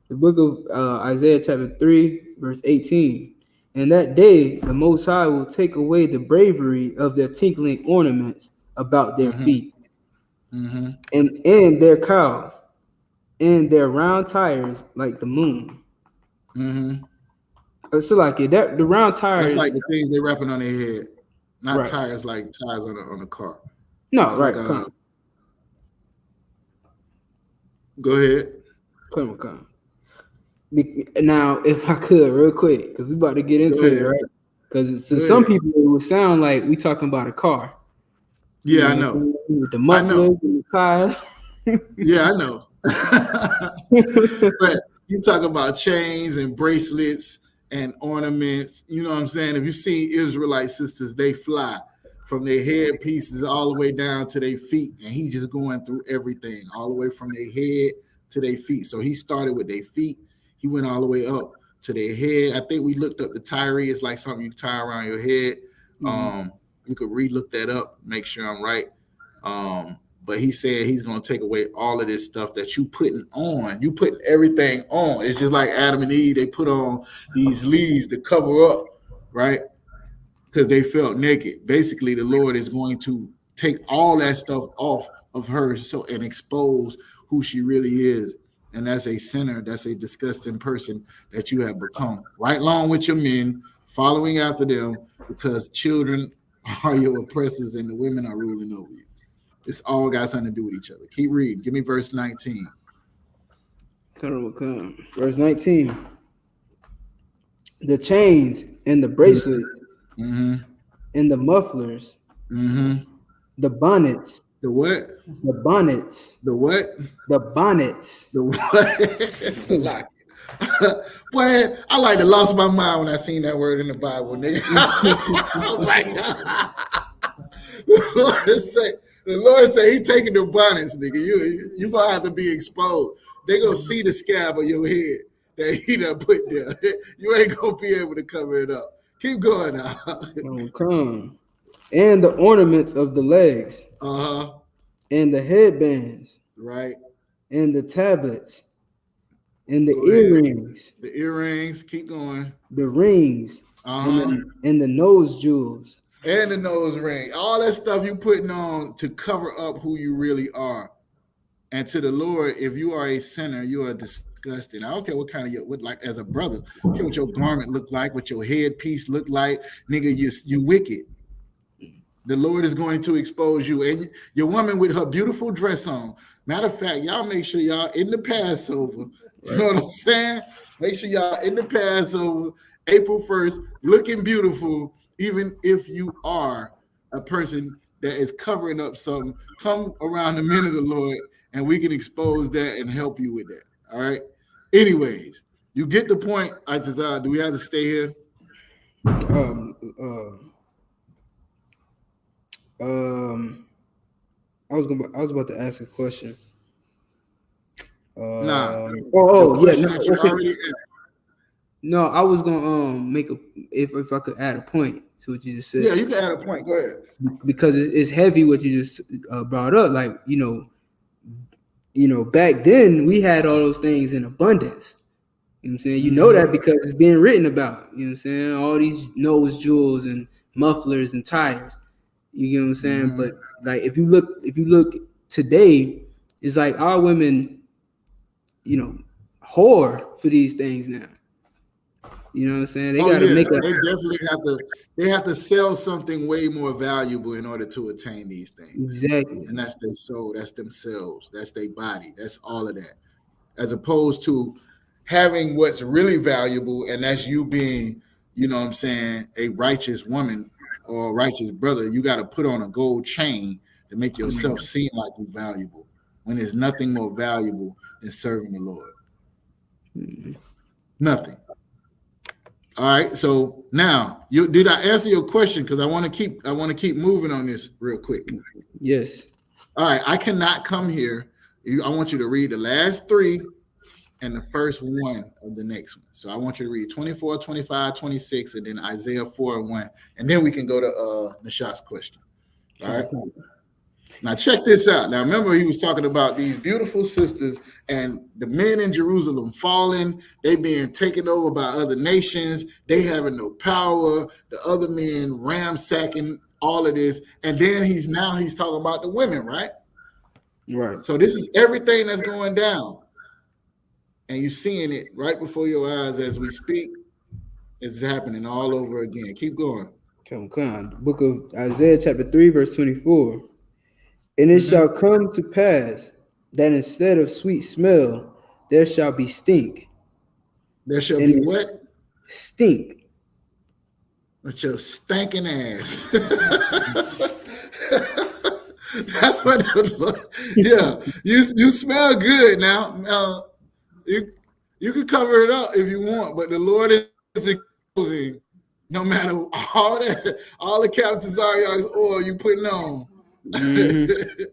The book of Isaiah, chapter 3, verse 18. And that day, the Most High will take away the bravery of their tinkling ornaments about their feet, and their cows, and their round tires like the moon. So like it, that the round tires. That's like the things they wrapping on their head, not right. tires like tires on a car. No, it's right. Like, go ahead. Come. Now, if I could, real quick, because we about to get into it, right? Because to some people it would sound like we talking about a car. Yeah, I know. With the mufflers and the tires. Yeah, I know. But you talk about chains and bracelets and ornaments. You know what I'm saying? If you see Israelite sisters, they fly from their head pieces all the way down to their feet, and he just going through everything, all the way from their head to their feet. So he started with their feet. He went all the way up to their head. I think we looked up the tyree. It's like something you tie around your head. You could re-look that up, make sure I'm right. But he said he's going to take away all of this stuff that you putting on. You putting everything on. It's just like Adam and Eve. They put on these leaves to cover up, right? Because they felt naked. Basically, the Lord is going to take all that stuff off of her and expose who she really is. And that's a sinner, that's a disgusting person that you have become. Right along with your men, following after them, because children are your oppressors and the women are ruling over you. It's all got something to do with each other. Keep reading. Give me verse 19. Verse 19. The chains and the bracelets Mm-hmm. and the mufflers, Mm-hmm. the bonnets. The what? The bonnets. The what? The bonnets. The what? It's a lot. Boy, I like to lost my mind when I seen that word in the Bible, nigga. I was like, the Lord say he taking the bonnets, nigga. You gonna have to be exposed. They gonna see the scab of your head that he done put there. You ain't gonna be able to cover it up. Keep going now. Come. And the ornaments of the legs. Uh-huh. And the headbands. Right. And the tablets. And the earrings. The earrings. Keep going. The rings. Uh-huh. And the nose jewels. And the nose ring. All that stuff you putting on to cover up who you really are. And to the Lord, if you are a sinner, you are disgusting. I don't care what kind of what like as a brother. I don't care what your garment look like, what your headpiece look like. Nigga, you wicked. The Lord is going to expose you. And your woman with her beautiful dress on. Matter of fact, y'all make sure y'all in the Passover. Right. You know what I'm saying? Make sure y'all in the Passover, April 1st, looking beautiful, even if you are a person that is covering up something. Come around the men of the Lord, and we can expose that and help you with that. All right? Anyways, you get the point, Atazah. Do we have to stay here? I was about to ask a question. Yeah. No, I was gonna make if I could add a point to what you just said. Yeah, you can add a point. Go ahead. Because it's heavy what you just brought up. Like you know, back then we had all those things in abundance. You know what I'm saying? You know that because it's being written about. You know what I'm saying? All these nose jewels and mufflers and tires. You know what I'm saying? Mm-hmm. But like if you look today, it's like our women, you know, whore for these things now. You know what I'm saying? They gotta make they definitely have to sell something way more valuable in order to attain these things. Exactly. And that's their soul, that's themselves, that's their body, that's all of that. As opposed to having what's really valuable, and that's you being, you know what I'm saying, a righteous woman or a righteous brother. You got to put on a gold chain to make yourself seem like you're valuable, when there's nothing more valuable than serving the Lord. Nothing. All right. So now, did I answer your question? Because I want to keep moving on this real quick. Yes. All right. I cannot come here. I want you to read the last three and the first one of the next one. So I want you to read 24, 25, 26, and then Isaiah 4 and 1. And then we can go to Nashad's question. All right. Now check this out. Now remember, he was talking about these beautiful sisters and the men in Jerusalem falling, they being taken over by other nations, they having no power, the other men ransacking all of this. And then he's talking about the women, right? Right. So this is everything that's going down. And you're seeing it right before your eyes as we speak. It's happening all over again. Keep going. Come on. Book of Isaiah chapter 3, verse 24. And it shall come to pass that instead of sweet smell, there shall be stink. There shall be what? Stink. With your stinking ass. That's what the Lord, yeah. You smell good now. You can cover it up if you want, but the Lord is exposing no matter all the Captain Zaryak's oil you putting on. It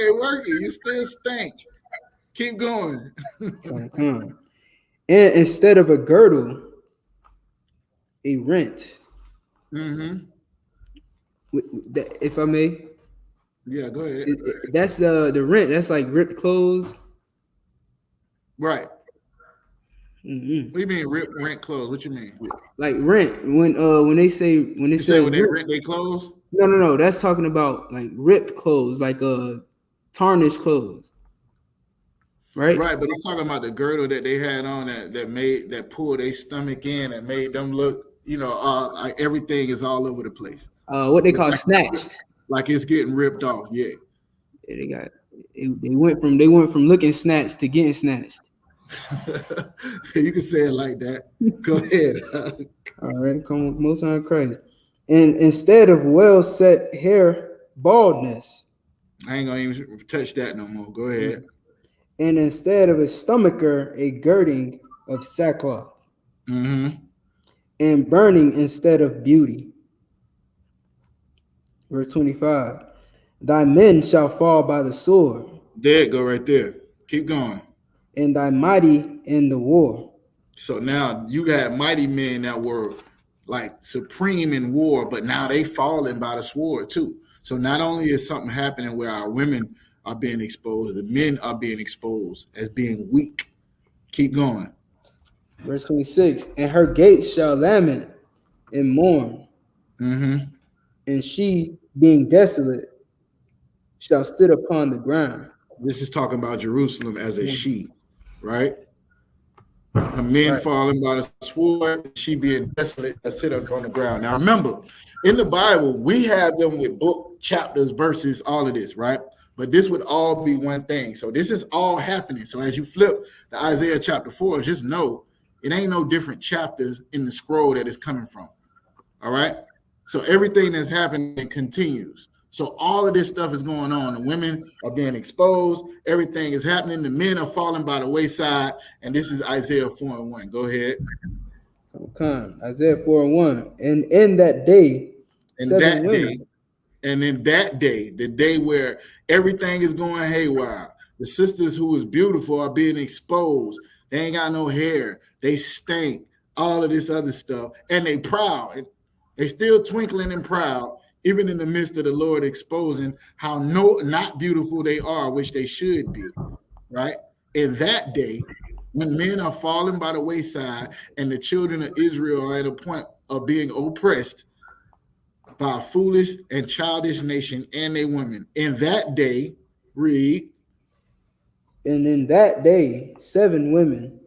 ain't working. You still stink. Keep going. Come on. And instead of a girdle, a rent. If I may. Yeah, go ahead. That's the rent. That's like ripped clothes. Right. Mm-mm. What do you mean rent clothes? What you mean? Like rent. When they say You say when they rent their clothes? No. That's talking about like ripped clothes, like tarnished clothes. Right? Right, but it's talking about the girdle that they had on that pulled their stomach in and made them look, like everything is all over the place. What they call snatched. Like it's getting ripped off. Yeah. They went from looking snatched to getting snatched. You can say it like that. Go ahead. All right, come on, Most High Christ. And instead of well set hair, baldness. I ain't gonna even touch that no more. Go ahead. And instead of a stomacher, a girding of sackcloth. Mm-hmm. And burning instead of beauty. Verse 25. Thy men shall fall by the sword. There it go right there. Keep going. And thy mighty in the war. So now you got mighty men that were like supreme in war, but now they falling by the sword too. So not only is something happening where our women are being exposed, the men are being exposed as being weak. Keep going. Verse 26. And her gates shall lament and mourn. Mm-hmm. And she, being desolate, shall sit upon the ground. This is talking about Jerusalem as a she, right? Her men falling by the sword, she being desolate, sit up on the ground. Now remember, in the Bible, we have them with book, chapters, verses, all of this, right? But this would all be one thing. So this is all happening. So as you flip the Isaiah chapter 4, just know it ain't no different chapters in the scroll that it's coming from. All right? So everything that's happening continues. So all of this stuff is going on. The women are being exposed. Everything is happening. The men are falling by the wayside. And this is Isaiah 4:1. Go ahead. Okay. Isaiah 4:1. And in that day, in that day, the day where everything is going haywire, the sisters who was beautiful are being exposed. They ain't got no hair. They stink. All of this other stuff. And they proud. They still twinkling and proud, even in the midst of the Lord exposing how not beautiful they are, which they should be, right? In that day, when men are falling by the wayside and the children of Israel are at a point of being oppressed by a foolish and childish nation and their women. In that day, read. And in that day, 7 women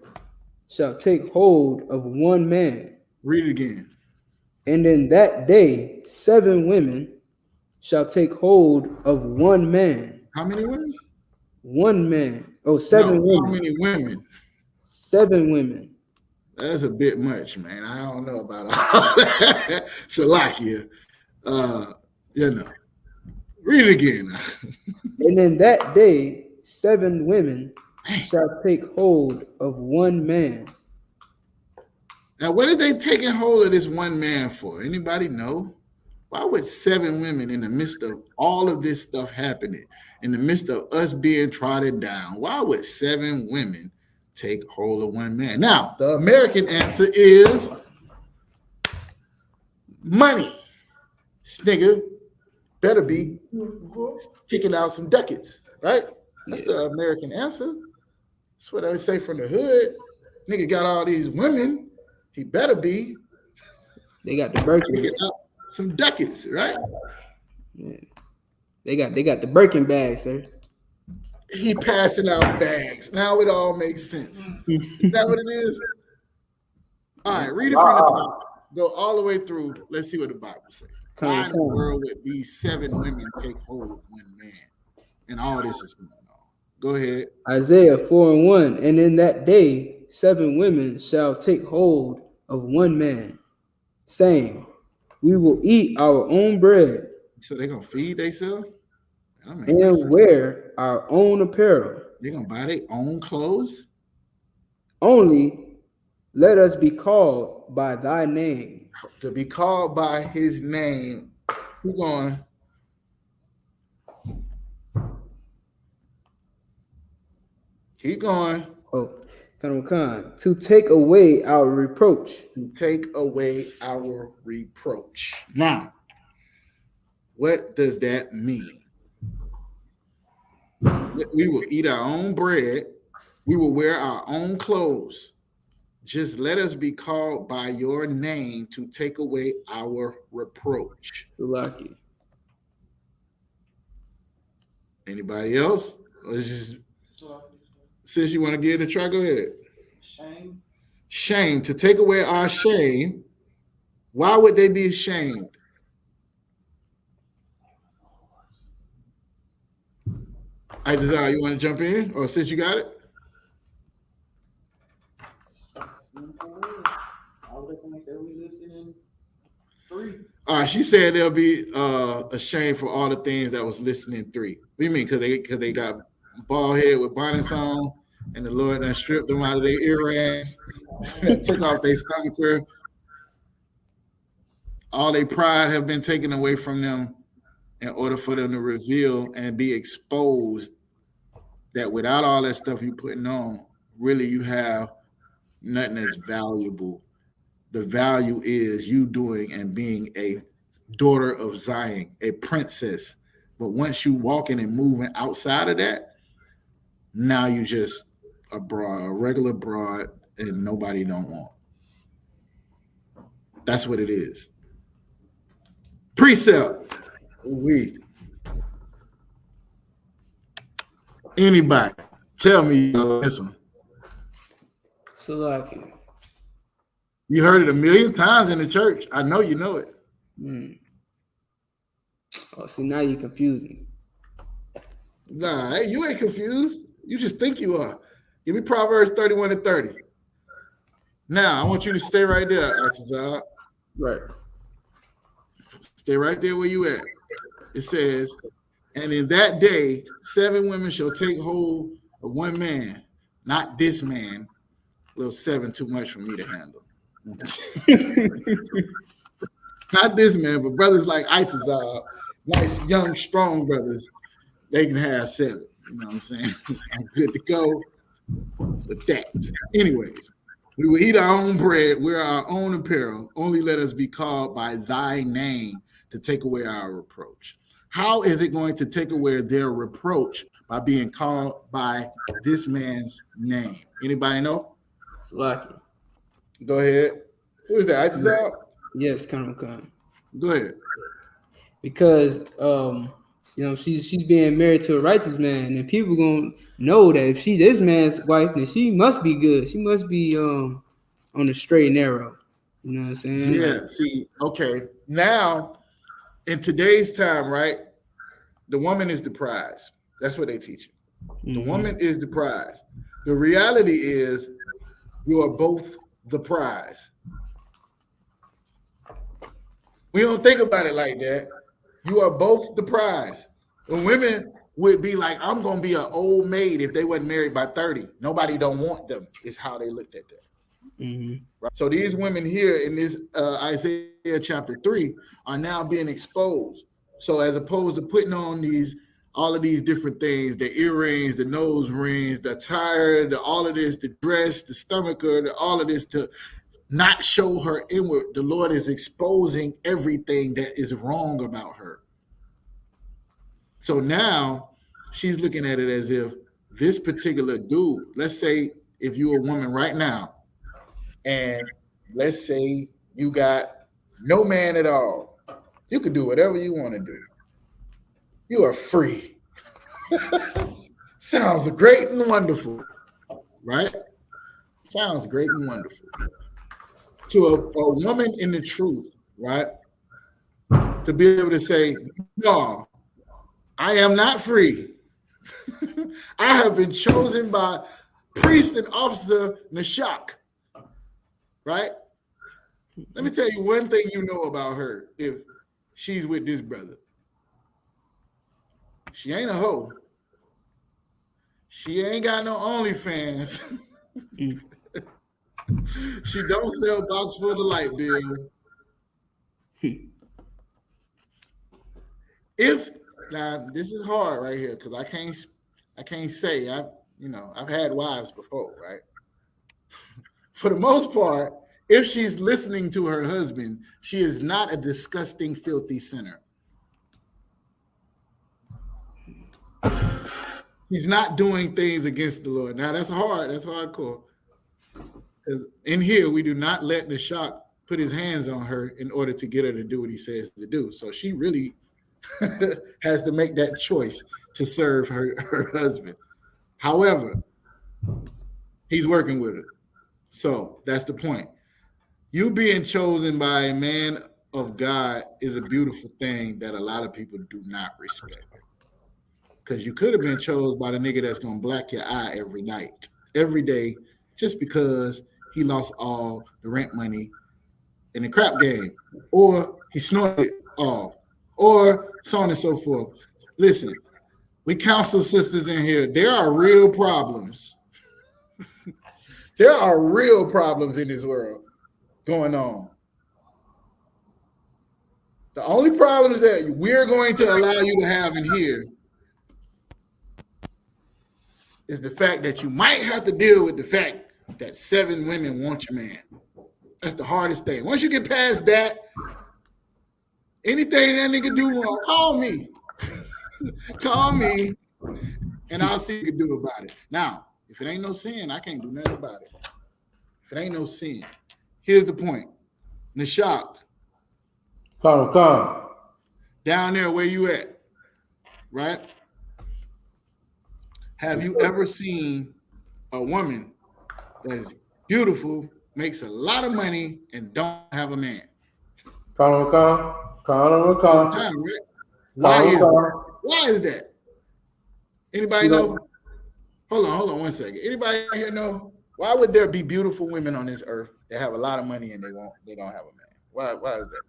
shall take hold of one man. Read it again. And in that day, 7 women shall take hold of one man. How many women? One man. Oh, 7 women. How many women? 7 women. That's a bit much, man. I don't know about all that. Salakia. Read it again. And in that day, 7 women shall take hold of one man. Now, what are they taking hold of this one man for? Anybody know? Why would 7 women in the midst of all of this stuff happening, in the midst of us being trodden down, why would 7 women take hold of one man? Now, the American answer is money. This nigga better be kicking out some ducats, right? That's the American answer. That's what I would say from the hood. Nigga got all these women. He better be. They got the Birkin. Some ducats, right? Yeah. They got the Birkin bags, sir. He passing out bags. Now it all makes sense. Is that what it is? All right, read it from the top. Go all the way through. Let's see what the Bible says. Why in the world would these 7 women take hold of one man? And all this is going on. Go ahead. Isaiah 4:1. And in that day, 7 women shall take hold of one man, saying, we will eat our own bread. So they're going to feed themselves? And wear our own apparel. They're going to buy their own clothes? Only let us be called by thy name. To be called by his name. Keep going. Keep going. Oh, to take away our reproach. To take away our reproach. Now, what does that mean? We will eat our own bread. We will wear our own clothes. Just let us be called by your name to take away our reproach. Lucky. Anybody else? Or just, since you want to give it a try, go ahead. Shame. Shame, to take away our shame. Why would they be ashamed? Isaiah, you want to jump in? Or since you got it? All right, she said they'll be ashamed for all the things that was listed in 3. What do you mean? Because they got bald head with bonnets on, and the Lord done stripped them out of their earrings, took off their stomacher. All their pride have been taken away from them in order for them to reveal and be exposed that without all that stuff you putting on, really you have nothing that's valuable. The value is you doing and being a daughter of Zion, a princess. But once you walking and moving outside of that, now you just a broad, a regular broad, and nobody don't want. That's what it is. Precept. Anybody tell me this one. So lucky. You heard it a million times in the church. I know you know it. Oh, see, now you confuse me. Nah, hey, you ain't confused. You just think you are. Give me Proverbs 31:30. Now, I want you to stay right there, Atazar. Right. Stay right there where you at. It says, and in that day, 7 women shall take hold of one man, not this man. Little 7 too much for me to handle. Not this man, but brothers like Itazar, nice, young, strong brothers, they can have 7. You know what I'm saying? I'm good to go with that. Anyways, we will eat our own bread, wear our own apparel. Only let us be called by thy name to take away our reproach. How is it going to take away their reproach by being called by this man's name? Anybody know? It's lucky. Go ahead. Who is that? Itazar? Yes, come. Go ahead. Because she's being married to a righteous man, and people gonna know that if she this man's wife, then she must be good. She must be on the straight and narrow. You know what I'm saying? Yeah. See, okay. Now, in today's time, right, the woman is the prize. That's what they teach you. The woman is the prize. The reality is you are both the prize. We don't think about it like that. You are both the prize. The women would be like, I'm going to be an old maid if they wasn't married by 30. Nobody don't want them, is how they looked at that. Right? So these women here in this Isaiah chapter 3 are now being exposed. So as opposed to putting on all of these different things, the earrings, the nose rings, the attire, all of this, the dress, the stomacher, all of this to not show her inward. The Lord is exposing everything that is wrong about her. So now she's looking at it as if this particular dude, let's say if you're a woman right now, and let's say you got no man at all, you can do whatever you want to do. You are free. Sounds great and wonderful, right? Sounds great and wonderful. To a woman in the truth, right? To be able to say, no, I am not free. I have been chosen by priest and officer Nashak, right? Let me tell you one thing you know about her if she's with this brother. She ain't a hoe. She ain't got no OnlyFans. She don't sell box for the light bill. If now this is hard right here because I can't say I've had wives before, right? For the most part, if she's listening to her husband, she is not a disgusting, filthy sinner. He's not doing things against the Lord. Now that's hardcore. Because in here, we do not let the shock put his hands on her in order to get her to do what he says to do. So she really has to make that choice to serve her husband. However, he's working with her. So that's the point. You being chosen by a man of God is a beautiful thing that a lot of people do not respect. Because you could have been chosen by the nigga that's going to black your eye every night, every day, just because he lost all the rent money in the crap game, or he snorted all, or so on and so forth. Listen, we counsel sisters in here. There are real problems. There are real problems in this world going on. The only problems that we're going to allow you to have in here is the fact that you might have to deal with the fact that 7 women want your man. That's the hardest thing. Once you get past that, anything that nigga do wrong, call me. Call me, and I'll see what you can do about it. Now, if it ain't no sin, I can't do nothing about it. If it ain't no sin, here's the point. Nishak. Come. Down there where you at, right? Have you ever seen a woman that is beautiful, makes a lot of money, and don't have a man? Come. Time, right? Why is that? Anybody know? Hold on 1 second. Anybody here know? Why would there be beautiful women on this earth that have a lot of money and they don't have a man? Why is that?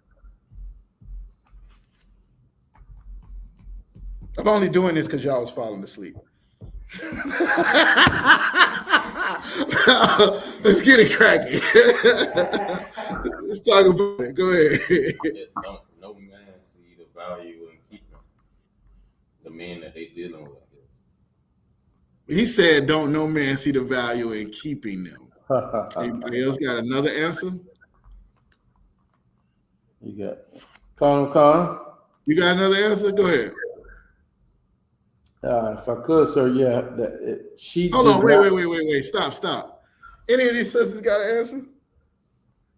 I'm only doing this because y'all was falling asleep. Let's get it cracking. Let's talk about it. Go ahead. No man see the value in keeping the men that they dealing with. He said, "Don't no man see the value in keeping them." Anybody else got another answer? You got Con. You got another answer? Go ahead. If I could, sir, yeah. Hold on, wait. Stop. Any of these sisters got an answer?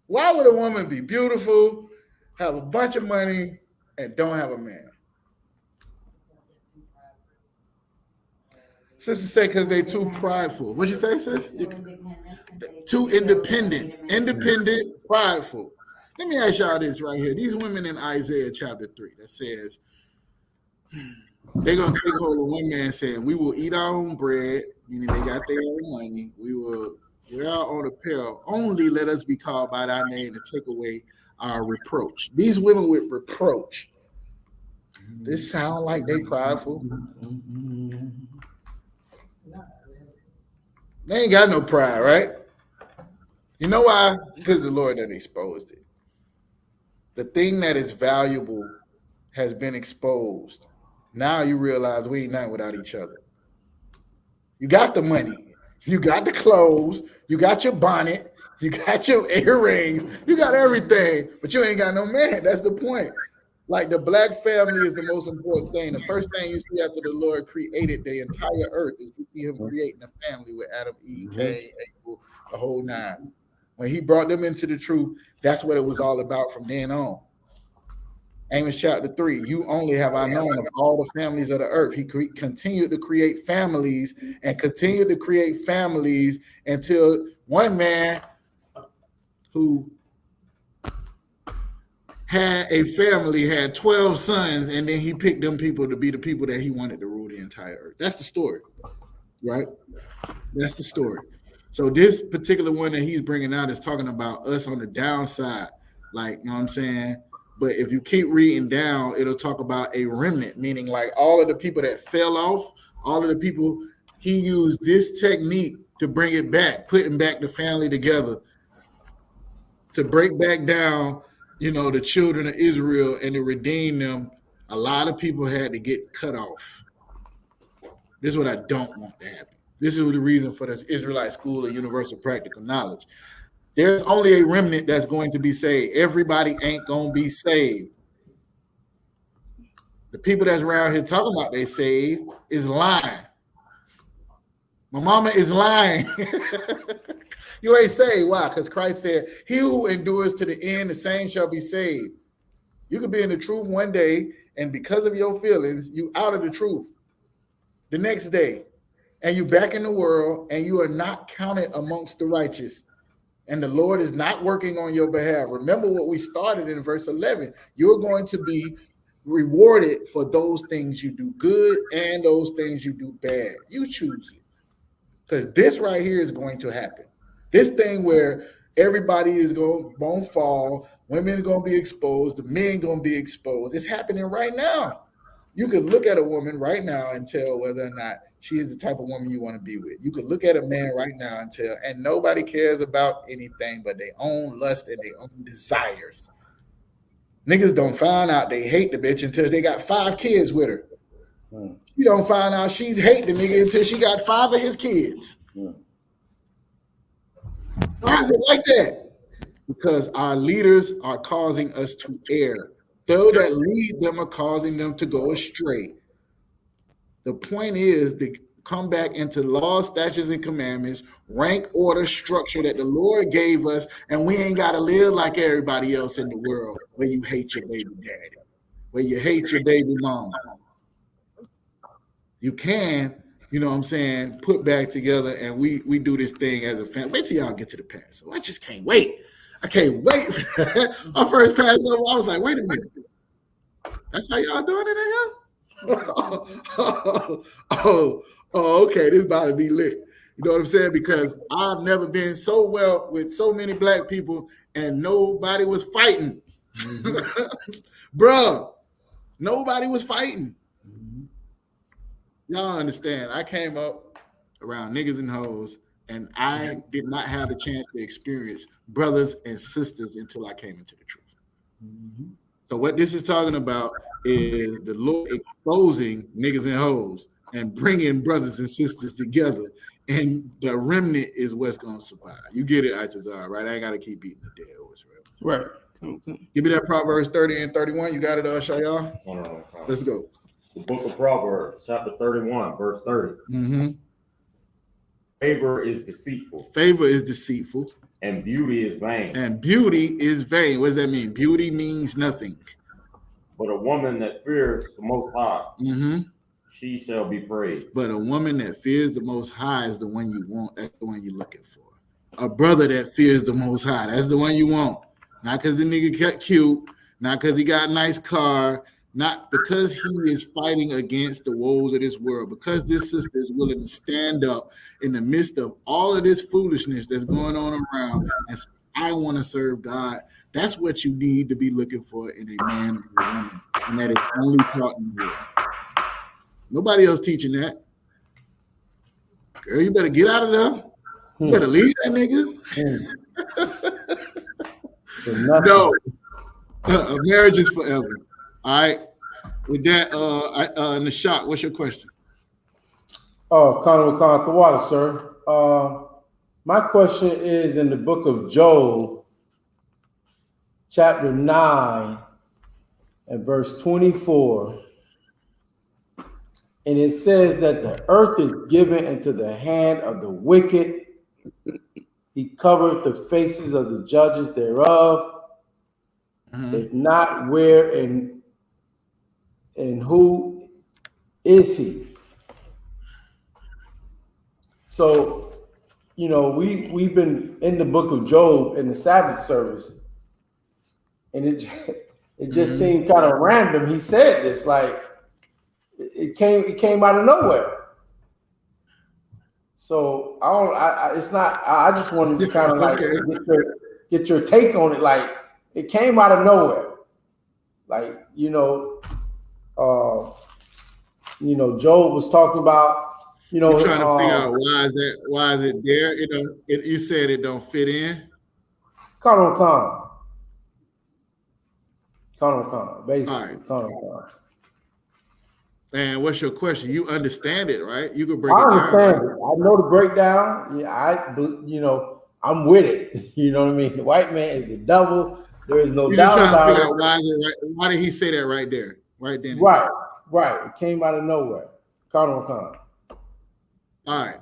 Why would a woman be beautiful, have a bunch of money, and don't have a man? Sister say because they too prideful. What'd you say, sis? Too independent, prideful. Let me ask y'all this right here. These women in Isaiah chapter 3 that says they're gonna take hold of one man saying, "We will eat our own bread," meaning they got their own money. We will wear our own apparel. Only let us be called by thy name to take away our reproach. These women with reproach. This sound like they prideful. They ain't got no pride, right? You know why? Because the Lord done exposed it. The thing that is valuable has been exposed. Now you realize we ain't nothing without each other. You got the money, you got the clothes, you got your bonnet, you got your earrings, you got everything, but you ain't got no man. That's the point. Like the black family is the most important thing. The first thing you see after the Lord created the entire earth is you see him creating a family with Adam, Eve, Cain, Abel, the whole nine. When he brought them into the truth, that's what it was all about from then on. Amos chapter 3, you only have I known of all the families of the earth. He continued to create families and continued to create families until one man who had a family had 12 sons, and then he picked them people to be the people that he wanted to rule the entire earth. That's the story, right? That's the story. So this particular one that he's bringing out is talking about us on the downside, like, you know what I'm saying? But if you keep reading down, it'll talk about a remnant, meaning like all of the people that fell off, all of the people, he used this technique to bring it back, putting back the family together, to break back down, you know, the children of Israel and to redeem them. A lot of people had to get cut off. This is what I don't want to happen. This is the reason for this Israelite School of Universal Practical Knowledge. There's only a remnant that's going to be saved. Everybody ain't going to be saved. The people that's around here talking about they saved is lying. My mama is lying. You ain't saved. Why? Because Christ said, he who endures to the end, the same shall be saved. You could be in the truth one day, and because of your feelings, you out of the truth the next day, and you back in the world, and you are not counted amongst the righteous. And the Lord is not working on your behalf. Remember what we started in verse 11. You're going to be rewarded for those things you do good and those things you do bad. You choose it. Because this right here is going to happen. This thing where everybody is going to fall, women are going to be exposed, the men going to be exposed. It's happening right now. You can look at a woman right now and tell whether or not she is the type of woman you want to be with. You can look at a man right now and tell, and nobody cares about anything but their own lust and their own desires. Niggas don't find out they hate the bitch until they got 5 kids with her. You don't find out she hate the nigga until she got 5 of his kids. Why is it like that? Because our leaders are causing us to err. Those that lead them are causing them to go astray. The point is to come back into laws, statutes, and commandments, rank, order, structure that the Lord gave us, and we ain't got to live like everybody else in the world where you hate your baby daddy, where you hate your baby mama. You can, you know what I'm saying, put back together, and we do this thing as a family. Wait till y'all get to the Passover. I just can't wait. I can't wait. My first Passover, I was like, wait a minute. That's how y'all doing it in here? Okay, this about to be lit. You know what I'm saying? Because I've never been so well with so many black people and nobody was fighting. Bruh, nobody was fighting. Y'all understand, I came up around niggas and hoes, and I did not have the chance to experience brothers and sisters until I came into the truth. So what this is talking about is the Lord exposing niggas and hoes and bringing brothers and sisters together, and the remnant is what's going to survive. You get it, Atazar, right? I ain't got to keep beating the dead horse, right? Right. Okay. Give me that Proverbs 30 and 31. You got it, Shayah? Let's go. The book of Proverbs, chapter 31, verse 30. Favor is deceitful. Favor is deceitful. And beauty is vain. And beauty is vain. What does that mean? Beauty means nothing. But a woman that fears the Most High, she shall be praised. But a woman that fears the Most High is the one you want. That's the one you're looking for. A brother that fears the Most High, that's the one you want. Not because the nigga got cute, not because he got a nice car, not because he is fighting against the woes of this world, because this sister is willing to stand up in the midst of all of this foolishness that's going on around and say, I want to serve God. That's what you need to be looking for in a man or a woman, and that is only taught in the world. Nobody else teaching that. Girl, you better get out of there. You better leave that nigga. No, marriage is forever. All right. With that, Nishak, what's your question? Oh, Khan the water, sir. My question is in the book of Job, chapter 9 and verse 24. And it says that the earth is given into the hand of the wicked. He covered the faces of the judges thereof. If not, where and who is he? So, you know, we've been in the book of Job in the Sabbath service, and it just seemed kind of random. He said this, like it came out of nowhere. So I just wanted to kind of like get your take on it. Like it came out of nowhere. Like, Job was talking about, You're trying to figure out why is it there? You said it don't fit in. Con. Basically, all right. Con. And what's your question? You understand it, right? You could break it I down. understand it. I know the breakdown. Yeah, I'm with it. You know what I mean? The white man is the devil. There is no doubt about it. Figure out why is it right? Why did he say that right there? Right then. Right. It came out of nowhere. Con. All right.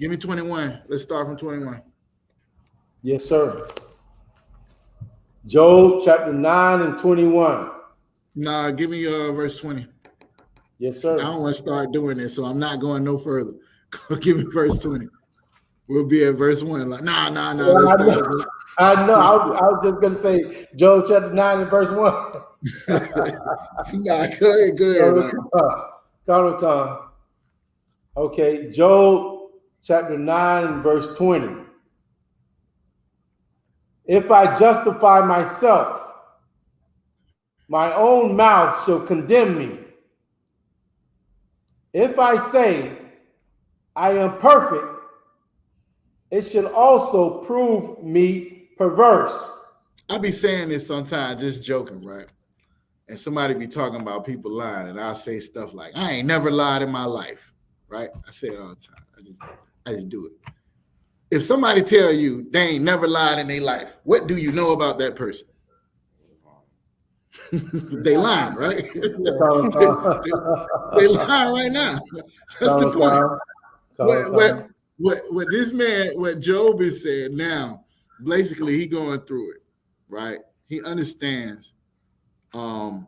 Give me 21. Let's start from 21. Yes, sir. Job chapter 9 and 21. Nah, give me verse 20. Yes, sir. I don't want to start doing this, so I'm not going no further. Give me verse 20. We'll be at verse 1. Like, nah. Yeah, Let's start. I know. I was just gonna say Job chapter 9 and verse 1. Nah, go ahead. Come. Okay, Job chapter 9 and verse 20. If I justify myself, my own mouth shall condemn me. If I say I am perfect, it should also prove me perverse. I be saying this sometimes, just joking, right? And somebody be talking about people lying, and I say stuff like, I ain't never lied in my life, right? I say it all the time. I just do it. If somebody tell you they ain't never lied in their life, what do you know about that person? They lying, right? they lying right now. That's the point. What this man, what Job is saying now, basically he going through it, right? He understands that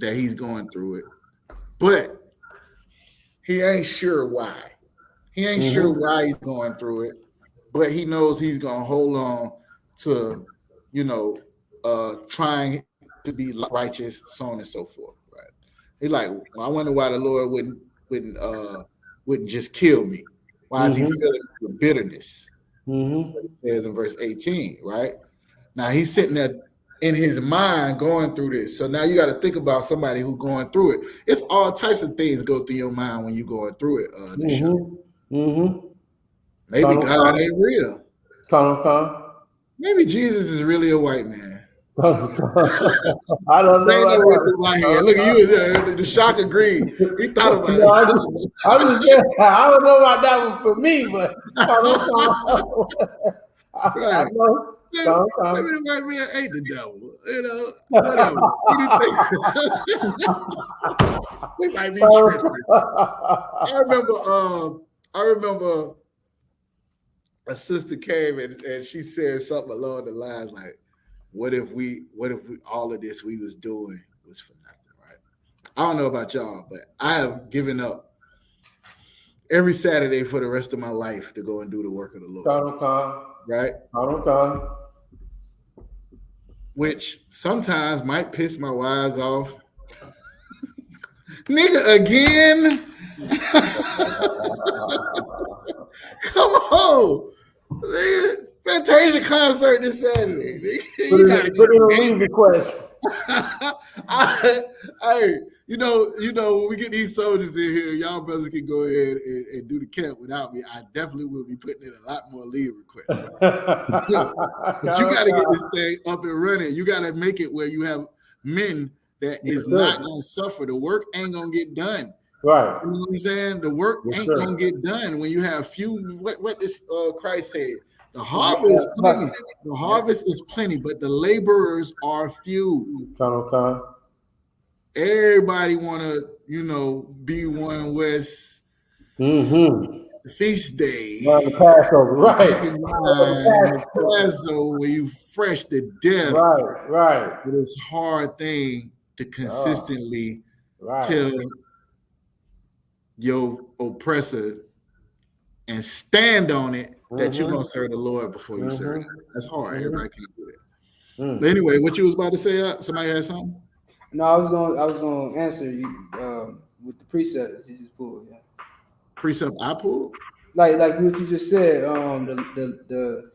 he's going through it, but he ain't sure why. He ain't sure why he's going through it, but he knows he's gonna hold on to, trying to be righteous, so on and so forth. Right? He's like, well, I wonder why the Lord wouldn't just kill me. Why is he filling with bitterness? It says in verse 18, right? Now he's sitting there in his mind going through this. So now you got to think about somebody who's going through it. It's all types of things go through your mind when you're going through it. Maybe God ain't real. Maybe Jesus is really a white man. I don't know. Look at you, the shock agreed. He thought about it. I'm just saying, I don't know about that one for me, but right. Maybe the white man ain't the devil, whatever. We might be tripping. I remember a sister came and she said something along the lines like, what if all of this we was doing was for nothing, right? I don't know about y'all, but I have given up every Saturday for the rest of my life to go and do the work of the Lord. Right? Which sometimes might piss my wives off. Nigga, again? Come on. Man. Fantasia concert this Saturday. Put in a leave request. Hey, when we get these soldiers in here, y'all brothers can go ahead and do the camp without me. I definitely will be putting in a lot more leave requests. But you got to get this thing up and running. You got to make it where you have men that is not going to suffer. The work ain't going to get done. Right. You know what I'm saying? The work ain't going to get done when you have few. What does Christ said? The harvest is plenty. The harvest is plenty, but the laborers are few. Everybody want to, be one West. The feast day. The Passover, right? Passover, where you fresh to death. Right. But it's a hard thing to consistently tell your oppressor and stand on it that you're gonna serve the Lord before you serve him. That's hard. Everybody can't do that. But anyway, what you was about to say? Somebody had something? No, I was gonna answer you with the precept that you just pulled. Yeah. Precept I pulled? Like what you just said. The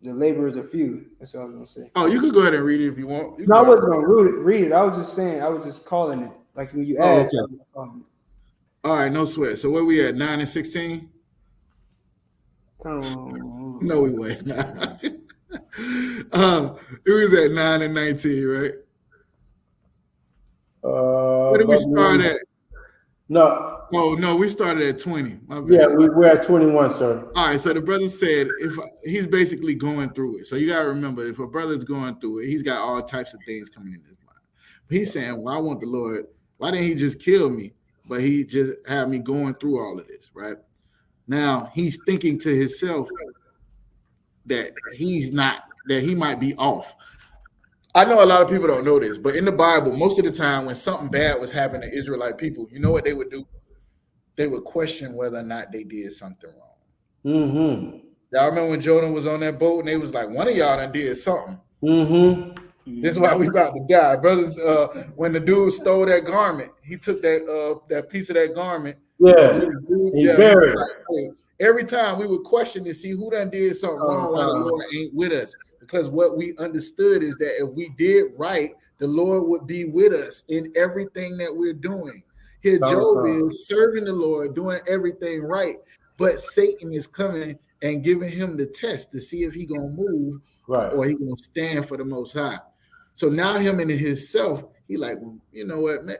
laborers are few. That's what I was gonna say. Oh, you could go ahead and read it if you want. I wasn't gonna read it. I was just saying. I was just calling it. Like when you asked. Okay. All right, no sweat. So where we at? 9 and 16? No, we wait. It was at 9 and 19, right? Where did we start at? No. Oh no, we started at 20. My bad. Yeah, we're at 21, sir. All right, so the brother said if he's basically going through it. So you gotta remember, if a brother's going through it, he's got all types of things coming in his mind. But he's saying, well, I want the Lord. Why didn't he just kill me? but he just had me going through all of this, right? Now he's thinking to himself that he might be off. I know a lot of people don't know this, but in the Bible, most of the time when something bad was happening to Israelite people, you know what they would do? They would question whether or not they did something wrong. Mm-hmm. Y'all remember when Jordan was on that boat and they was like, one of y'all done did something. Mm-hmm. This is why we about to die, brothers. When the dude stole that garment, he took that piece of that garment. Yeah, he buried it. Every time we would question to see who done did something wrong, why the Lord ain't with us. Because what we understood is that if we did right, the Lord would be with us in everything that we're doing. Here, Job is serving the Lord, doing everything right, but Satan is coming and giving him the test to see if he gonna move or he gonna stand for the Most High. So now him in himself, he like, well, you know what, man,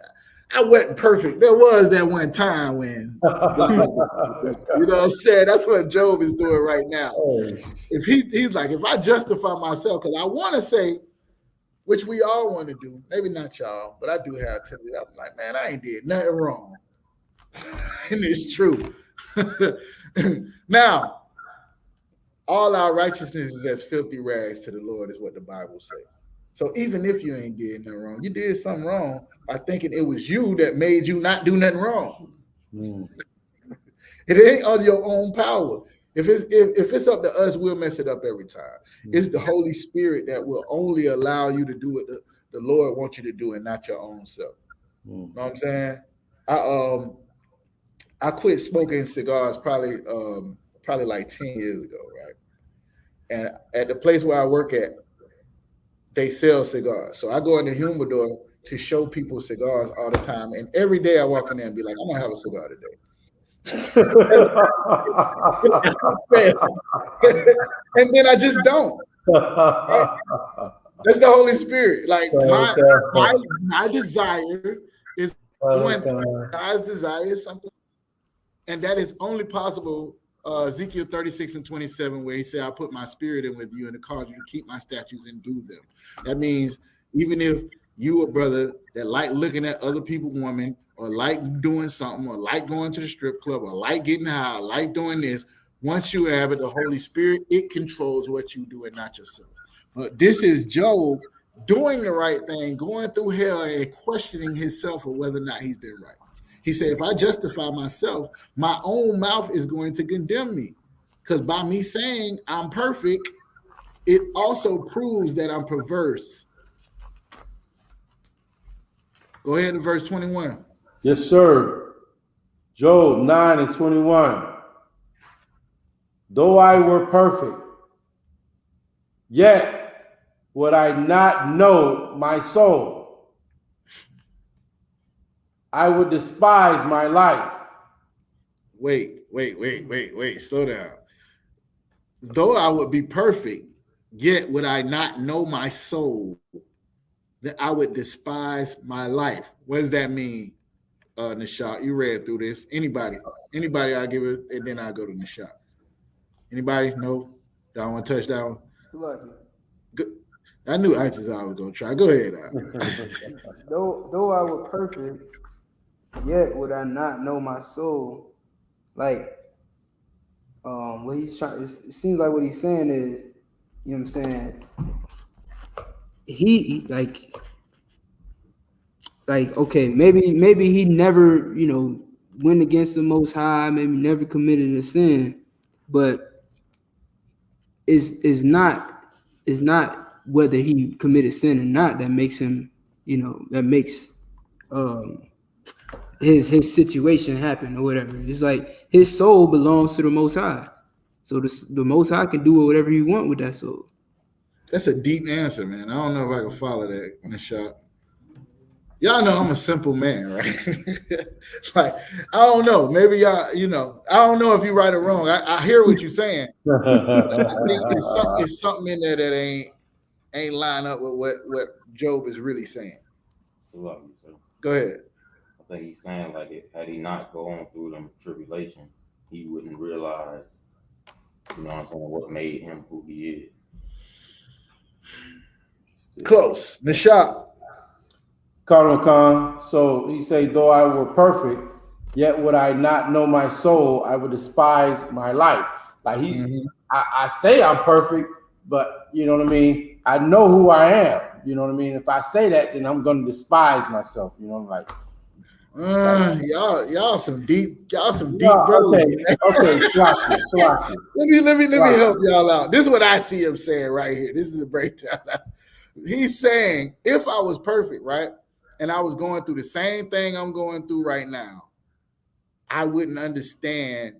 I wasn't perfect. There was that one time when, you know what I'm saying? That's what Job is doing right now. If he's like, if I justify myself, because I want to say, which we all want to do, maybe not y'all, but I do have to. I'm like, man, I ain't did nothing wrong. And it's true. Now, all our righteousness is as filthy rags to the Lord, is what the Bible says. So even if you ain't did nothing wrong, you did something wrong by thinking it was you that made you not do nothing wrong. It ain't on your own power. If it's up to us, we'll mess it up every time. It's the Holy Spirit that will only allow you to do what the Lord wants you to do and not your own self. You know what I'm saying? I quit smoking cigars probably like 10 years ago, right? And at the place where I work at, they sell cigars. So I go in the humidor to show people cigars all the time. And every day I walk in there and be like, I'm gonna have a cigar today. And then I just don't. Right? That's the Holy Spirit. Like my desire is when God's desire is something, and that is only possible. Ezekiel 36:27, where he said, I put my spirit in with you and to cause you to keep my statutes and do them. That means even if you a brother that like looking at other people women, or like doing something, or like going to the strip club, or like getting high, or like doing this, once you have it, the Holy Spirit, it controls what you do and not yourself. But this is Job doing the right thing, going through hell and questioning himself of whether or not he's been right. He said, if I justify myself, my own mouth is going to condemn me. Because by me saying I'm perfect, it also proves that I'm perverse. Go ahead to verse 21. Yes, sir. Job 9:21. Though I were perfect, yet would I not know my soul. I would despise my life. Wait. Slow down. Though I would be perfect, yet would I not know my soul, that I would despise my life. What does that mean, Nishat? You read through this. Anybody, I'll give it, and then I'll go to Nishat. Anybody? No? Y'all want to touch that one? Good. I knew ISIS I was going to try. Go ahead. Though I were perfect, yet would I not know my soul. Like, what he's trying, it seems like what he's saying is, you know what I'm saying? He like okay, maybe he never, went against the Most High, maybe never committed a sin, but it's not whether he committed sin or not that makes him, that makes his situation happen or whatever. It's like his soul belongs to the Most High, so the Most High can do whatever he want with that soul. That's a deep answer, man. I don't know if I can follow that in a shot. Y'all know I'm a simple man, right? Like, I don't know. Maybe y'all, I don't know if you're right or wrong. I hear what you're saying. I think it's something in there that ain't line up with what Job is really saying. Go ahead. I think he's saying, like, had he not gone through them tribulation, he wouldn't realize, what made him who he is. Close. Nishat. Cardinal Khan. So he say, though I were perfect, Yet would I not know my soul, I would despise my life. Like I say I'm perfect, but you know what I mean? I know who I am. You know what I mean? If I say that, then I'm gonna despise myself. You know, like y'all some deep brothers. Okay, Slocky. Let me help y'all out. This is what I see him saying right here. This is a breakdown. He's saying, if I was perfect, right, and I was going through the same thing I'm going through right now, I wouldn't understand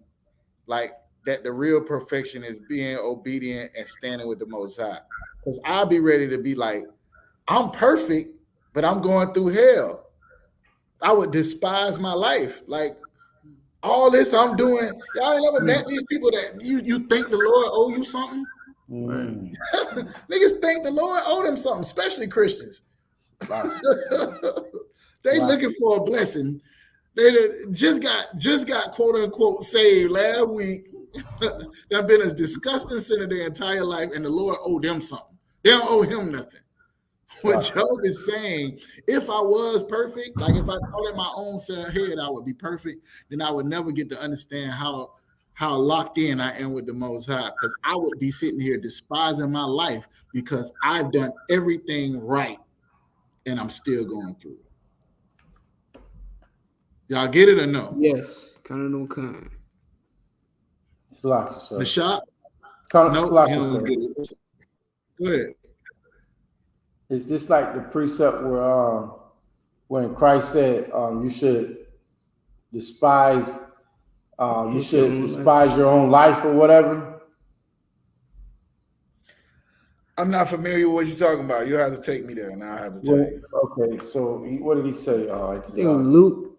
like that the real perfection is being obedient and standing with the Most High. Because I'll be ready to be like, I'm perfect, but I'm going through hell. I would despise my life. Like all this I'm doing, y'all ain't never met these people that you think the Lord owe you something? Niggas think the Lord owe them something, especially Christians. They looking for a blessing. They just got quote unquote saved last week. They've been a disgusting sinner their entire life, and the Lord owed them something. They don't owe him nothing. What Job is saying, if I was perfect, like if I thought in my own head I would be perfect, then I would never get to understand how locked in I am with the Most High, because I would be sitting here despising my life because I've done everything right and I'm still going through it. Y'all get it or no? Yes, kind of no kind. Slocky, the shop? No, Go ahead. Is this like the precept where when Christ said you should despise your own life or whatever? I'm not familiar with what you're talking about. You have to take me there, and I have to tell you. Okay, so what did he say? I think on Luke.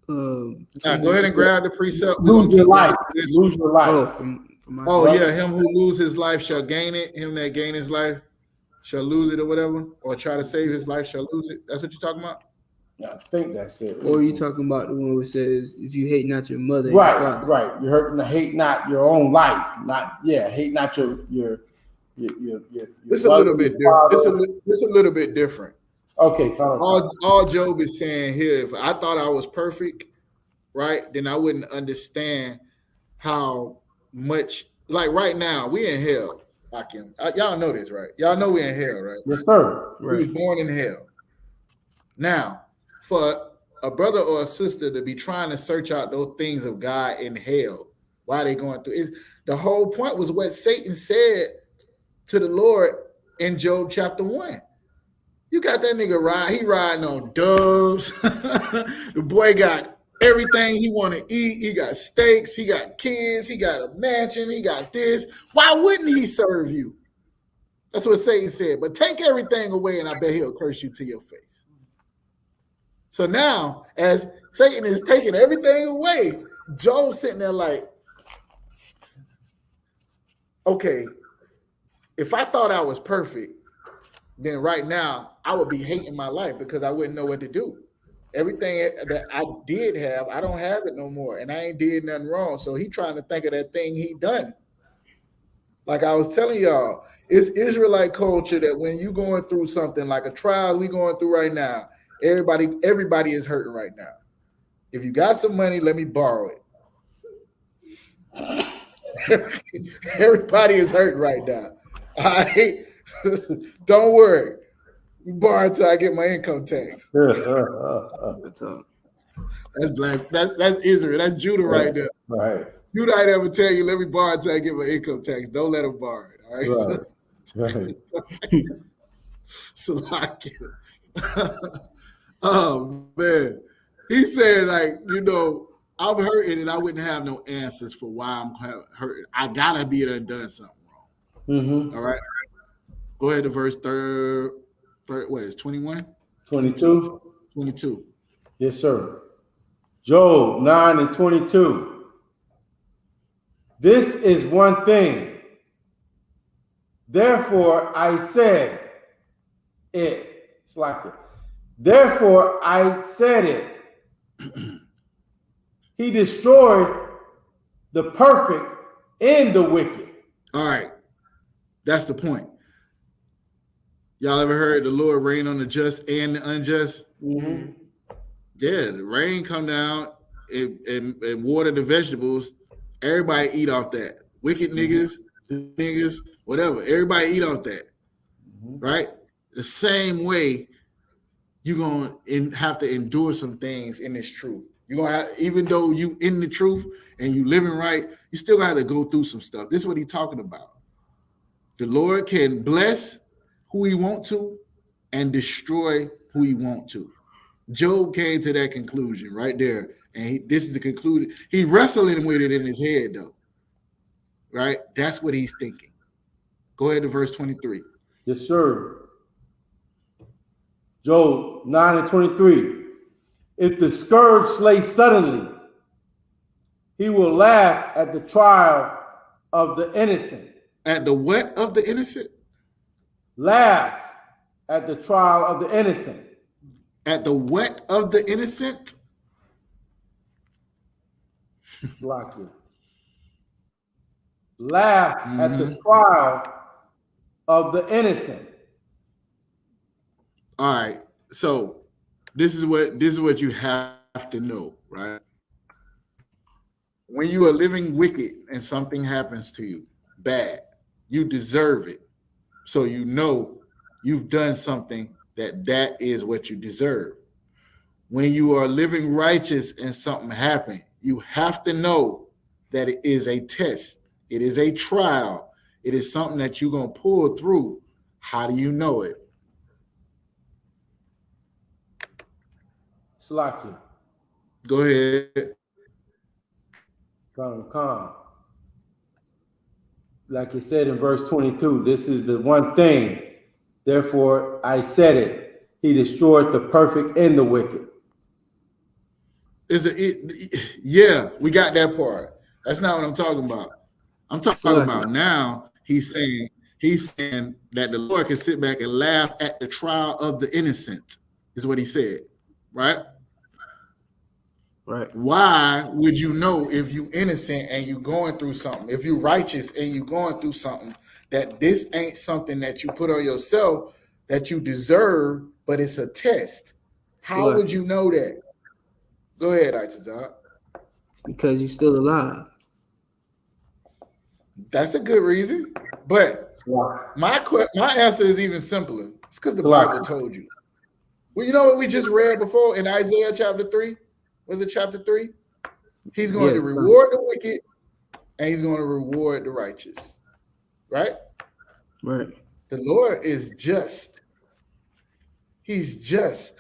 Go ahead and grab the precept. Lose your life. Lose your life. Him who loses his life shall gain it. Him that gain his life shall lose it, or whatever, or try to save his life shall lose it. That's what you're talking about? I think that's it. Or are you talking about the one where it says, if you hate not your mother, right. You're hate not your own life. Hate not your It's a little bit different. It's a little bit different. Okay. All Job is saying here, if I thought I was perfect, right, then I wouldn't understand how much, like right now, we in hell. Y'all know this, right? Y'all know we're in hell, right? Yes, sir. We was born in hell. Now, for a brother or a sister to be trying to search out those things of God in hell, why are they going through? The whole point was what Satan said to the Lord in Job chapter 1. You got that nigga he riding on doves. The boy got everything he want to eat. He got steaks. He got kids. He got a mansion. He got this. Why wouldn't he serve you? That's what Satan said. But take everything away, and I bet he'll curse you to your face. So now, as Satan is taking everything away, Job's sitting there like, okay, if I thought I was perfect, then right now I would be hating my life because I wouldn't know what to do. Everything that I did have, I don't have it no more, and I ain't did nothing wrong. So he trying to think of that thing he done. Like I was telling y'all, it's Israelite culture that when you going through something like a trial we going through right now, everybody is hurting right now. If you got some money, let me borrow it. Everybody is hurting right now. All right? Don't worry. Borrow until I get my income tax. That's black. That's Israel. That's Judah right there. Right. Judah ain't ever tell you, let me borrow until I get my income tax. Don't let him borrow it. All right. Salakia. Oh man. He said, like, I'm hurting and I wouldn't have no answers for why I'm hurting. I gotta be done something wrong. All right. Go ahead to verse third. What is 21? 22. 22. Yes, sir. Job 9 and 22. This is one thing. Therefore I said it. It's like it. Therefore I said it. He destroyed the perfect and the wicked. All right. That's the point. Y'all ever heard the Lord rain on the just and the unjust? Mm-hmm. Yeah, the rain come down. and water the vegetables, everybody eat off that. Wicked niggas, whatever. Everybody eat off that, right? The same way you're gonna have to endure some things in this truth. You're gonna have, even though you in the truth and you living right, you still gotta go through some stuff. This is what he's talking about. The Lord can bless who he want to and destroy who he want to. Job came to that conclusion right there. And this is the conclusion. He's wrestling with it in his head, though. Right? That's what he's thinking. Go ahead to verse 23. Yes, sir. Job 9:23. If the scourge slay suddenly, he will laugh at the trial of the innocent. At the what of the innocent? Laugh at the trial of the innocent. At the what of the innocent? Block you. Laugh at the trial of the innocent. All right. So this is what you have to know, right? When you are living wicked and something happens to you bad, you deserve it. So you know you've done something that is what you deserve. When you are living righteous and something happened, you have to know that it is a test. It is a trial. It is something that you're going to pull through. How do you know it? Slack. Go ahead. Calm. Like it said in verse 22, this is the one thing. Therefore, I said it. He destroyed the perfect and the wicked. Yeah, we got that part. That's not what I'm talking about. I'm talking about now. He's saying that the Lord can sit back and laugh at the trial of the innocent, is what he said, right? Right. Why would you know if you innocent and you going through something, if you righteous and you going through something, that this ain't something that you put on yourself that you deserve, but it's a test? How would you know that? Go ahead, Itazar. Because you're still alive. That's a good reason. But my answer is even simpler. It's because the Bible told you. Well, you know what we just read before in Isaiah chapter 3? Was it chapter 3? He's going to reward the wicked and he's going to reward the righteous. Right? Right. The Lord is just. He's just.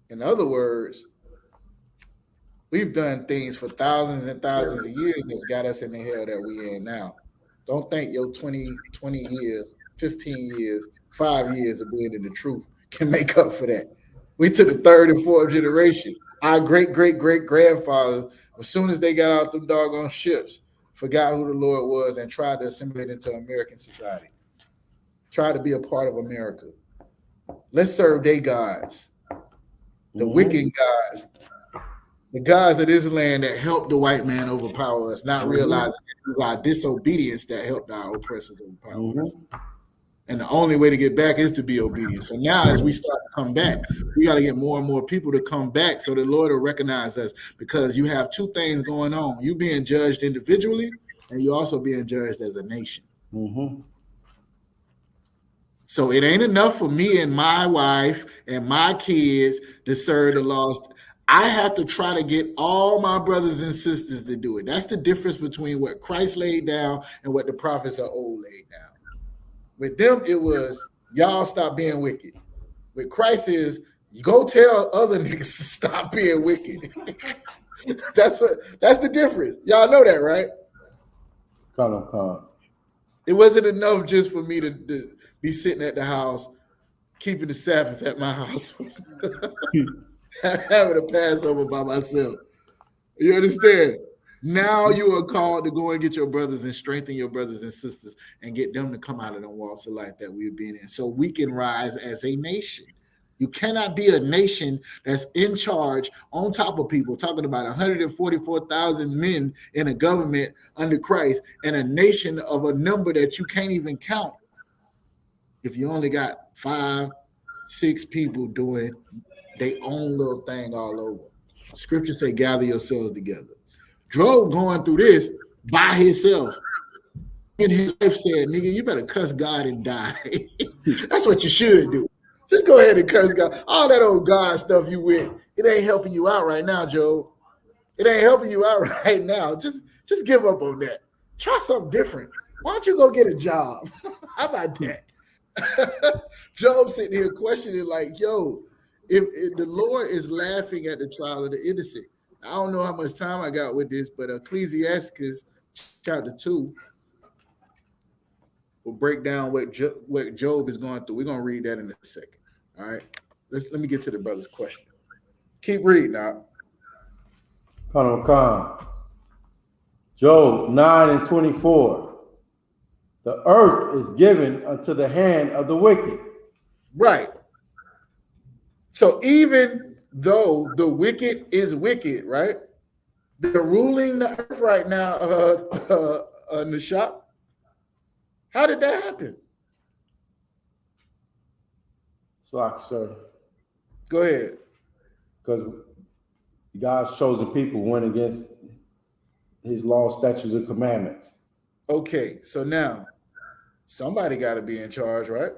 In other words, we've done things for thousands and thousands of years that's got us in the hell that we in now. Don't think your 20 years, 15 years, 5 years of being in the truth can make up for that. We to the third and fourth generation. Our great-great-great-grandfathers, as soon as they got out them doggone ships, forgot who the Lord was and tried to assimilate into American society. Tried to be a part of America. Let's serve their gods. The wicked gods. The gods of this land that helped the white man overpower us, not realizing it was our disobedience that helped our oppressors overpower us. And the only way to get back is to be obedient. So now as we start to come back, we got to get more and more people to come back so the Lord will recognize us, because you have two things going on. You being judged individually and you also being judged as a nation. So it ain't enough for me and my wife and my kids to serve the lost. I have to try to get all my brothers and sisters to do it. That's the difference between what Christ laid down and what the prophets of old laid down. With them, it was, y'all stop being wicked. With Christ is, you go tell other niggas to stop being wicked. That's the difference. Y'all know that, right? Calm. It wasn't enough just for me to be sitting at the house, keeping the Sabbath at my house, having a Passover by myself. You understand? Now you are called to go and get your brothers and strengthen your brothers and sisters and get them to come out of the walls of life that we've been in, so we can rise as a nation. You cannot be a nation that's in charge on top of people, talking about 144,000 men in a government under Christ and a nation of a number that you can't even count if you only got 5, 6 people doing their own little thing all over. Scripture say, gather yourselves together. Job going through this by himself. And his wife said, nigga, you better cuss God and die. That's what you should do. Just go ahead and curse God. All that old God stuff you with, it ain't helping you out right now, Job. It ain't helping you out right now. Just give up on that. Try something different. Why don't you go get a job? How about that? Job sitting here questioning like, yo, if the Lord is laughing at the trial of the innocent. I don't know how much time I got with this, but Ecclesiastes chapter 2 will break down what Job is going through. We're going to read that in a second. All right. Let me get to the brother's question. Keep reading now. Come. Job 9:24. The earth is given unto the hand of the wicked. Right. So even though the wicked is wicked, right? They're ruling the earth right now, Nishap. How did that happen? Sir. Go ahead. Because God's chosen people went against his law, statutes, and commandments. Okay, so now somebody got to be in charge, right?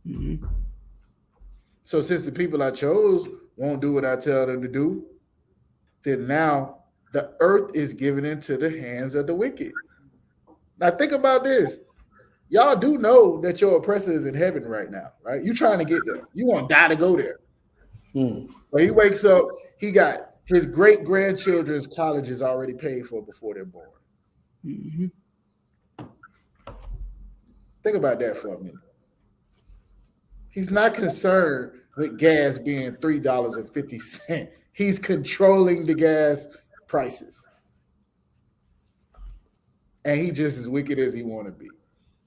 Mm-hmm. So since the people I chose won't do what I tell them to do, then now the earth is given into the hands of the wicked. Now think about this. Y'all do know that your oppressor is in heaven right now, right? You trying to get there. You want to die to go there. But he wakes up, he got his great-grandchildren's colleges already paid for before they're born. Mm-hmm. Think about that for a minute. He's not concerned with gas being $3.50. He's controlling the gas prices. And he just as wicked as he want to be.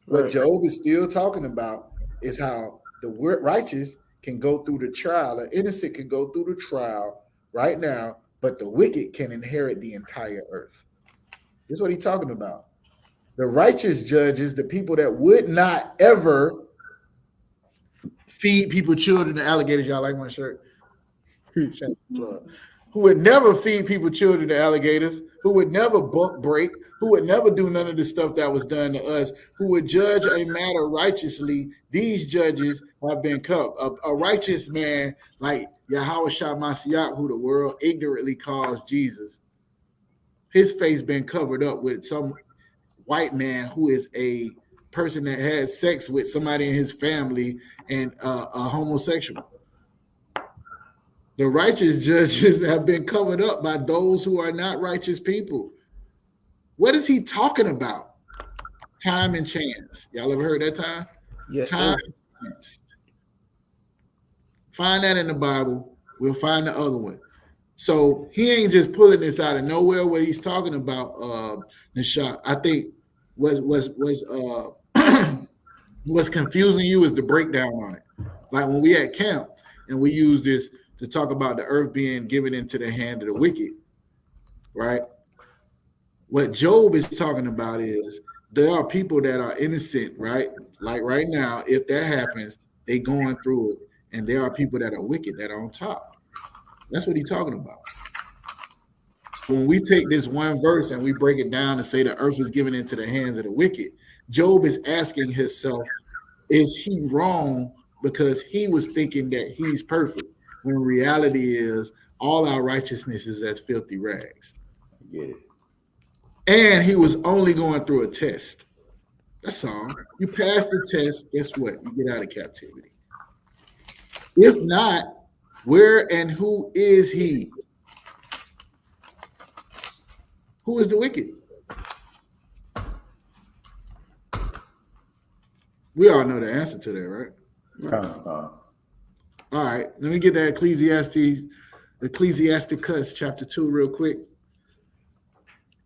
What Job is still talking about is how the righteous can go through the trial, the innocent can go through the trial right now, but the wicked can inherit the entire earth. This is what he's talking about. The righteous judges, the people that would not ever feed people children to alligators. Y'all like my shirt? Who would never feed people children to alligators, who would never buck break, who would never do none of the stuff that was done to us, who would judge a matter righteously. These judges have been cut. A righteous man like YAHANNA, who the world ignorantly calls Jesus, his face been covered up with some white man who is a person that has sex with somebody in his family and a homosexual. The righteous judges have been covered up by those who are not righteous people. What is he talking about? Time and chance. Y'all ever heard that time? Yes, time sir. And chance. Find that in the Bible. We'll find the other one. So he ain't just pulling this out of nowhere. What he's talking about, Nishad, I think was what's confusing you is the breakdown on it. Like when we at camp and we use this to talk about the earth being given into the hand of the wicked, right? What Job is talking about is there are people that are innocent, right? Like right now, if that happens, they going through it, and there are people that are wicked that are on top. That's what he's talking about. When we take this one verse and we break it down and say the earth is given into the hands of the wicked, Job is asking himself, is he wrong because he was thinking that he's perfect, when reality is all our righteousness is as filthy rags. Get it. And he was only going through a test. That's all. You pass the test, guess what? You get out of captivity. If not, where and who is he? Who is the wicked? We all know the answer to that, right? All right, let me get that Ecclesiasticus chapter 2 real quick.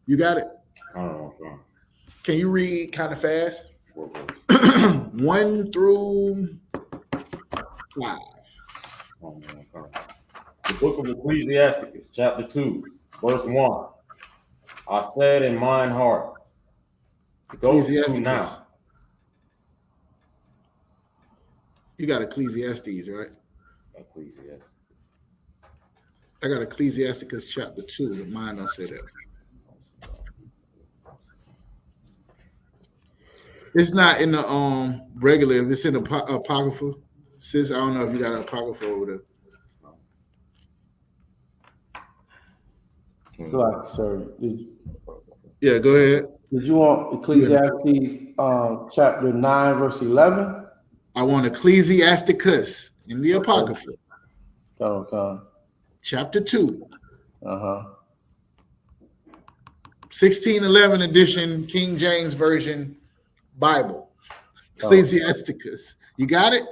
You got it? Can you read kind of fast? 1 through 5. The book of Ecclesiasticus, chapter 2, verse 1. I said in mine heart, go to now. You got Ecclesiastes, right? I got Ecclesiasticus chapter 2. Mine don't say that. It's not in the regular. If it's in the apocrypha, sis, I don't know if you got an apocrypha over there. Sorry. Yeah, go ahead. Did you want Ecclesiastes chapter 9, verse 11? I want Ecclesiasticus in the apocrypha. Chapter 2. 1611 edition, King James Version Bible. Ecclesiasticus. You got it?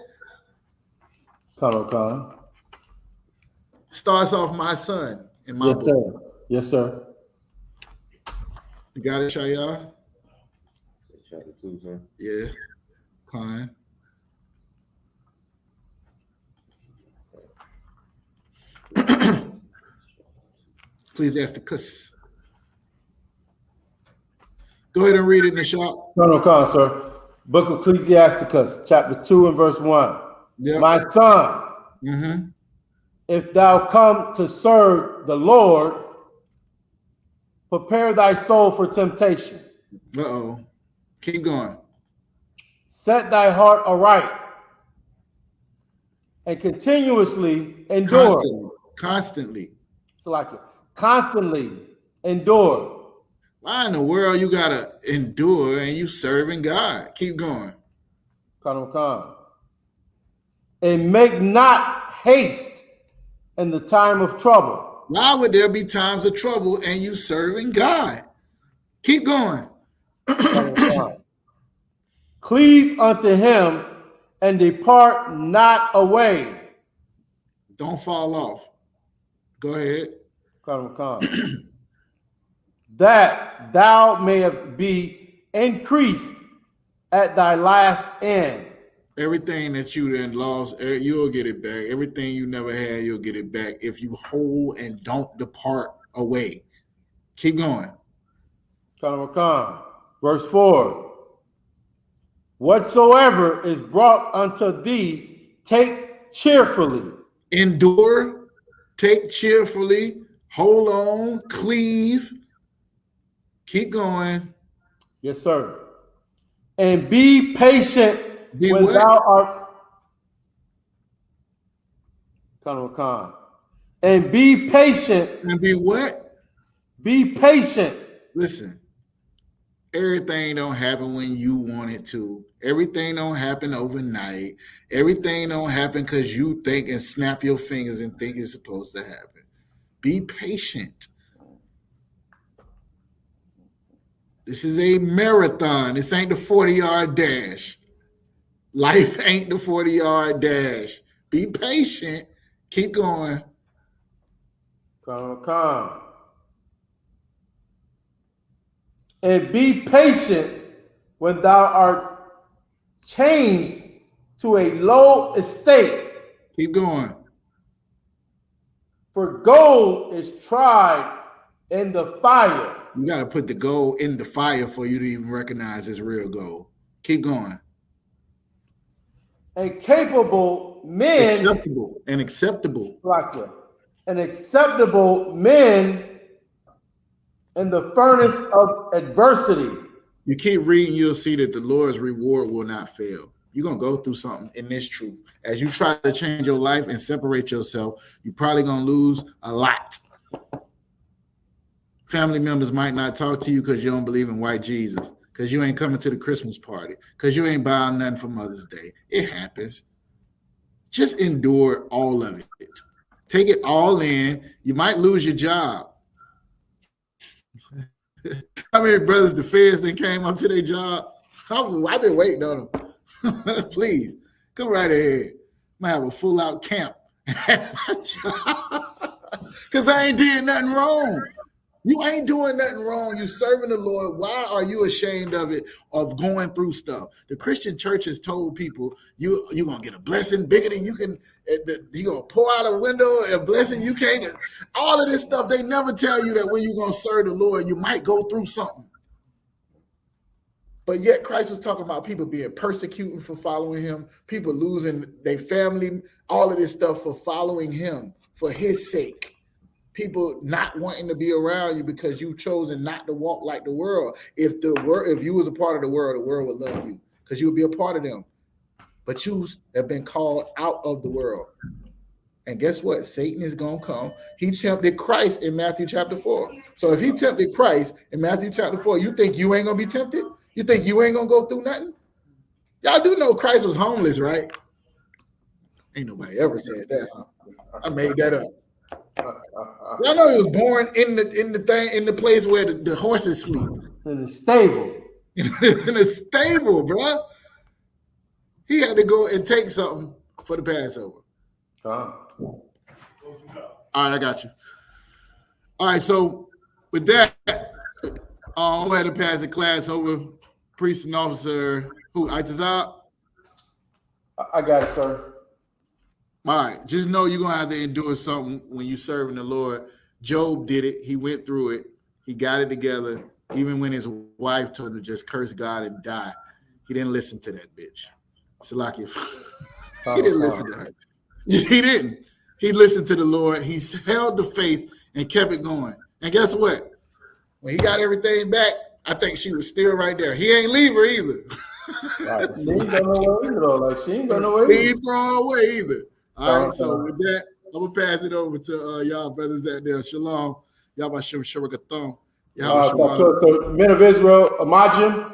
Starts off my son in my book. Sir. Yes, sir. You got it, Shaya? Chapter 2, sir. Yeah. Fine. Ecclesiasticus. Go ahead and read it in the shop. No, sir. Book of Ecclesiasticus, chapter 2 and verse 1. Yep. My son, if thou come to serve the Lord, prepare thy soul for temptation. Keep going. Set thy heart aright and continuously endure. Constantly. So like it. Constantly endure. Why in the world you gotta endure and you serving God? Keep going. And make not haste in the time of trouble. Why would there be times of trouble and you serving God? Keep going. Cleave unto him and depart not away. Don't fall off. Go ahead. That thou mayest be increased at thy last end. Everything that you then lost, you'll get it back. Everything you never had, you'll get it back if you hold and don't depart away. Keep going. Verse 4. Whatsoever is brought unto thee, take cheerfully. Endure, take cheerfully, hold on, cleave. Keep going. Yes, sir. And be patient when thou art. And be patient. And be what? Be patient. Listen, everything don't happen when you want it to. Everything don't happen overnight. Everything don't happen because you think and snap your fingers and think it's supposed to happen. Be patient. This is a marathon. This ain't the 40-yard dash. Life ain't the 40-yard dash. Be patient. Keep going. And be patient when thou art changed to a low estate. Keep going. For gold is tried in the fire. You got to put the gold in the fire for you to even recognize it's real gold. Keep going. And capable men. Acceptable. And acceptable. And acceptable men in the furnace of adversity. You keep reading, you'll see that the Lord's reward will not fail. You're going to go through something in this truth. As you try to change your life and separate yourself, you're probably going to lose a lot. Family members might not talk to you because you don't believe in white Jesus, because you ain't coming to the Christmas party, because you ain't buying nothing for Mother's Day. It happens. Just endure all of it. Take it all in. You might lose your job. How many brothers the feds that came up to their job? I've been waiting on them. Please, come right ahead. Might have a full-out camp at my job because I ain't did nothing wrong. You ain't doing nothing wrong. You serving the Lord. Why are you ashamed of it, of going through stuff? The Christian church has told people you're going to get a blessing bigger than you can. You're going to pour out a window, a blessing you can't. All of this stuff, they never tell you that when you're going to serve the Lord, you might go through something. But yet Christ was talking about people being persecuted for following him, people losing their family, all of this stuff for following him, for his sake. people not wanting to be around you because you've chosen not to walk like the world. If you was a part of the world would love you because you would be a part of them. But you have been called out of the world. And guess what? Satan is going to come. He tempted Christ in Matthew chapter 4. So if he tempted Christ in Matthew chapter 4, you think you ain't going to be tempted? You think you ain't going to go through nothing? Y'all do know Christ was homeless, right? Ain't nobody ever said that. Huh? I made that up. Y'all know he was born in the place where the horses sleep. In the stable. In the stable, bro. He had to go and take something for the Passover. All right, I got you. All right, so with that, I'm going to pass the class over. Priest and officer, who? Itazab? I got it, sir. All right, just know you're going to have to endure something when you're serving the Lord. Job did it. He went through it. He got it together. Even when his wife told him to just curse God and die, he didn't listen to that bitch. Salakia. He didn't listen to her. He didn't. He listened to the Lord. He held the faith and kept it going. And guess what? When he got everything back, I think she was still right there. He ain't leave her either. Right. She ain't going nowhere either, though. Like, she ain't going nowhere either. He ain't throw her away either. All right, so with that, I'm going to pass it over to y'all brothers out there. Shalom. Y'all about Shem Shurakathon. So, men of Israel, Amajim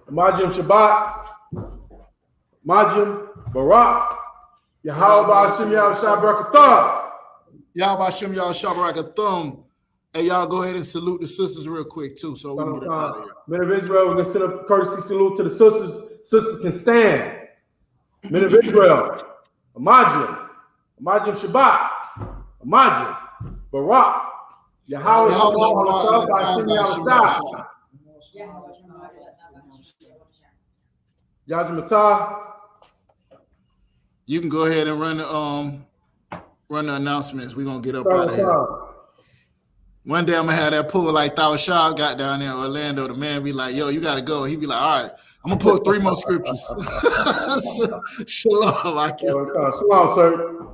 Shabbat, Amajim Barak, Yahweh Hashem Yahushua Barakathon. Yahweh Hashem Yahushua Barakathon. Hey, y'all go ahead and salute the sisters real quick, too, so we can get out of here. Men of Israel, we're going to send a courtesy salute to the sisters. Sisters can stand. Men of Israel, Amajim Shabbat, Amajim Barak, Yahweh Hashem Yahushua. Yajimata. You can go ahead and run the announcements. We're gonna get up out of here. One day I'm gonna have that pull like Thawashab got down there in Orlando. The man be like, yo, you gotta go. He be like, all right, I'm gonna pull 3 more scriptures. Shalom, Shalom, sir.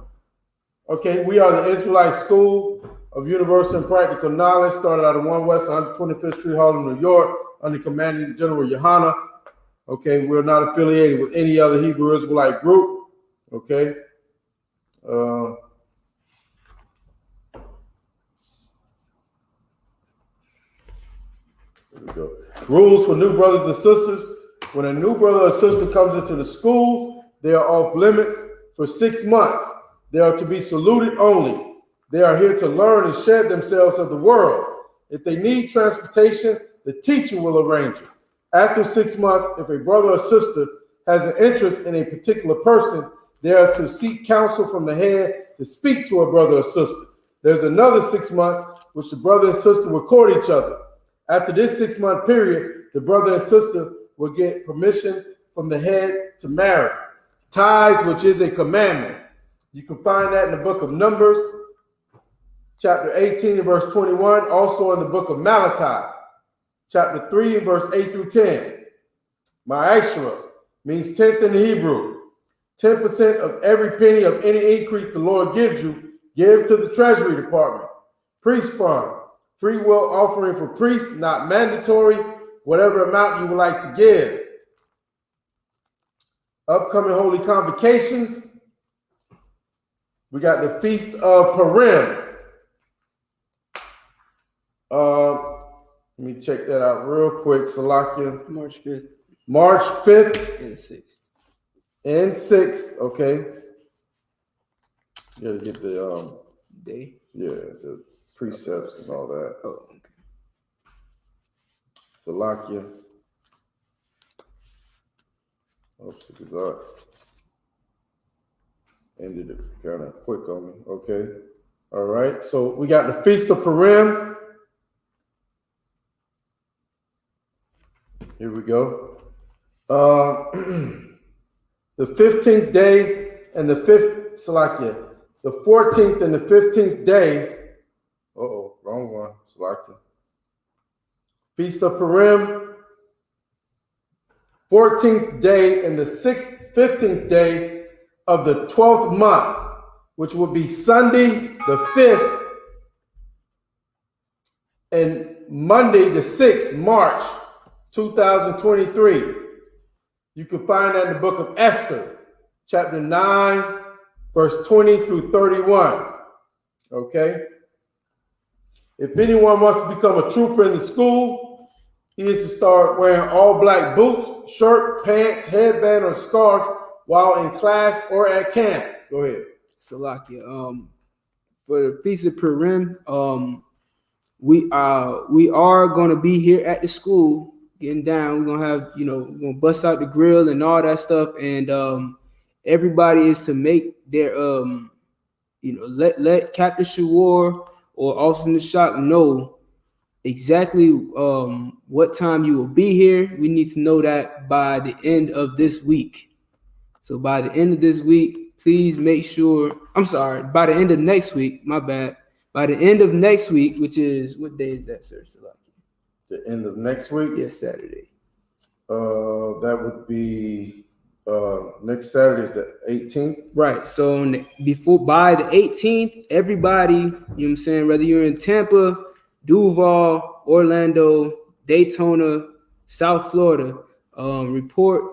Okay, we are the Israelite School of Universal and Practical Knowledge, started out of 1 West 125th Street, Harlem, New York, under Commanding General YAHANNA. Okay, we're not affiliated with any other Hebrew Israelite group. Okay. Here we go. Rules for new brothers and sisters. When a new brother or sister comes into the school, they are off limits for 6 months. They are to be saluted only. They are here to learn and shed themselves of the world. If they need transportation, the teacher will arrange it. After 6 months, if a brother or sister has an interest in a particular person, they are to seek counsel from the head to speak to a brother or sister. There's another 6 months which the brother and sister will court each other. After this 6-month period, the brother and sister will get permission from the head to marry. Tithes, which is a commandment. You can find that in the book of Numbers, chapter 18 and verse 21, also in the book of Malachi, chapter 3 and verse 8 through 10. Ma'ashra means 10th in the Hebrew. 10% of every penny of any increase the Lord gives you, give to the Treasury Department. Priest fund, free will offering for priests, not mandatory, whatever amount you would like to give. Upcoming holy convocations. We got the Feast of Purim. Let me check that out real quick. Salakia. March 5th. March 5th. And 6th. And 6th. Okay. You gotta get the day. Yeah, the precepts and all that. Oh, okay. Salakia. Oops, that ended it kind of quick on me. Okay. All right. So we got the Feast of Purim. Here we go. The 15th day and the 5th, Salakia. The 14th and the 15th day. Wrong one. Salakia. Feast of Purim. 14th day and the 15th day of the 12th month. which will be Sunday the 5th and Monday the 6th, March 2023. You can find that in the book of Esther, chapter 9, verse 20 through 31. Okay? If anyone wants to become a trooper in the school, he is to start wearing all black boots, shirt, pants, headband, or scarf while in class or at camp. Go ahead. Salakia. For the Feast of Purim, we are gonna be here at the school getting down. We're gonna have, we're gonna bust out the grill and all that stuff, and everybody is to make their let Captain Shawar or Officer in the Shock know exactly what time you will be here. We need to know that by the end of this week. So by the end of this week, please make sure. I'm sorry, by the end of next week. My bad. By the end of next week, which is, what day is that, sir? The end of next week? Yes, Saturday. That would be next Saturday is the 18th. Right. So by the 18th, everybody, you know what I'm saying, whether you're in Tampa, Duval, Orlando, Daytona, South Florida, report,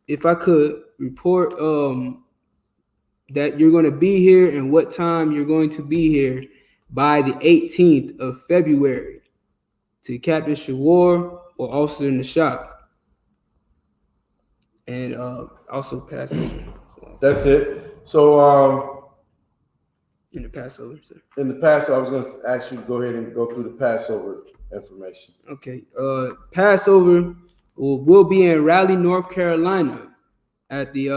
if I could, report that you're going to be here and what time you're going to be here by the 18th of February to Captain Shawar or Officer in the Shop. And also Passover. That's it. So in the Passover, sir. In the Passover, I was going to ask you to go ahead and go through the Passover information. Okay. Passover will be in Raleigh, North Carolina at the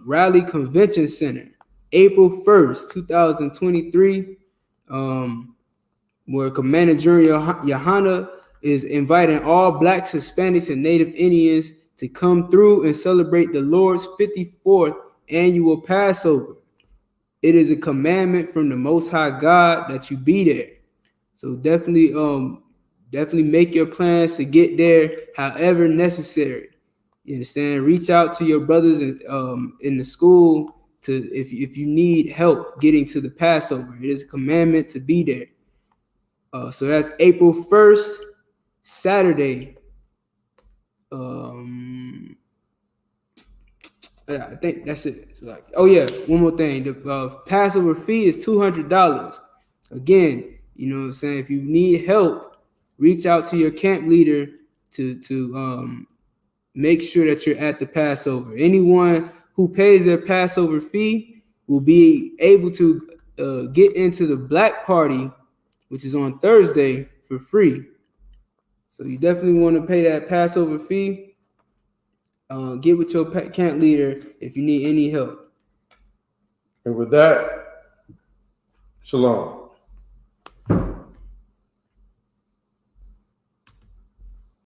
Raleigh Convention Center, April 1st, 2023, where Commander General YAHANNA is inviting all Blacks, Hispanics, and Native Indians to come through and celebrate the Lord's 54th annual Passover. It is a commandment from the Most High God that you be there. So definitely make your plans to get there however necessary. You understand? Reach out to your brothers in the school to if you need help getting to the Passover. It is a commandment to be there. So that's April 1st, Saturday. I think that's it. It's like, oh yeah, one more thing. The Passover fee is $200. Again, you know what I'm saying? If you need help, reach out to your camp leader to make sure that you're at the Passover. Anyone who pays their Passover fee will be able to get into the Black Party, which is on Thursday, for free. So you definitely want to pay that Passover fee. Get with your camp leader if you need any help. And with that, shalom.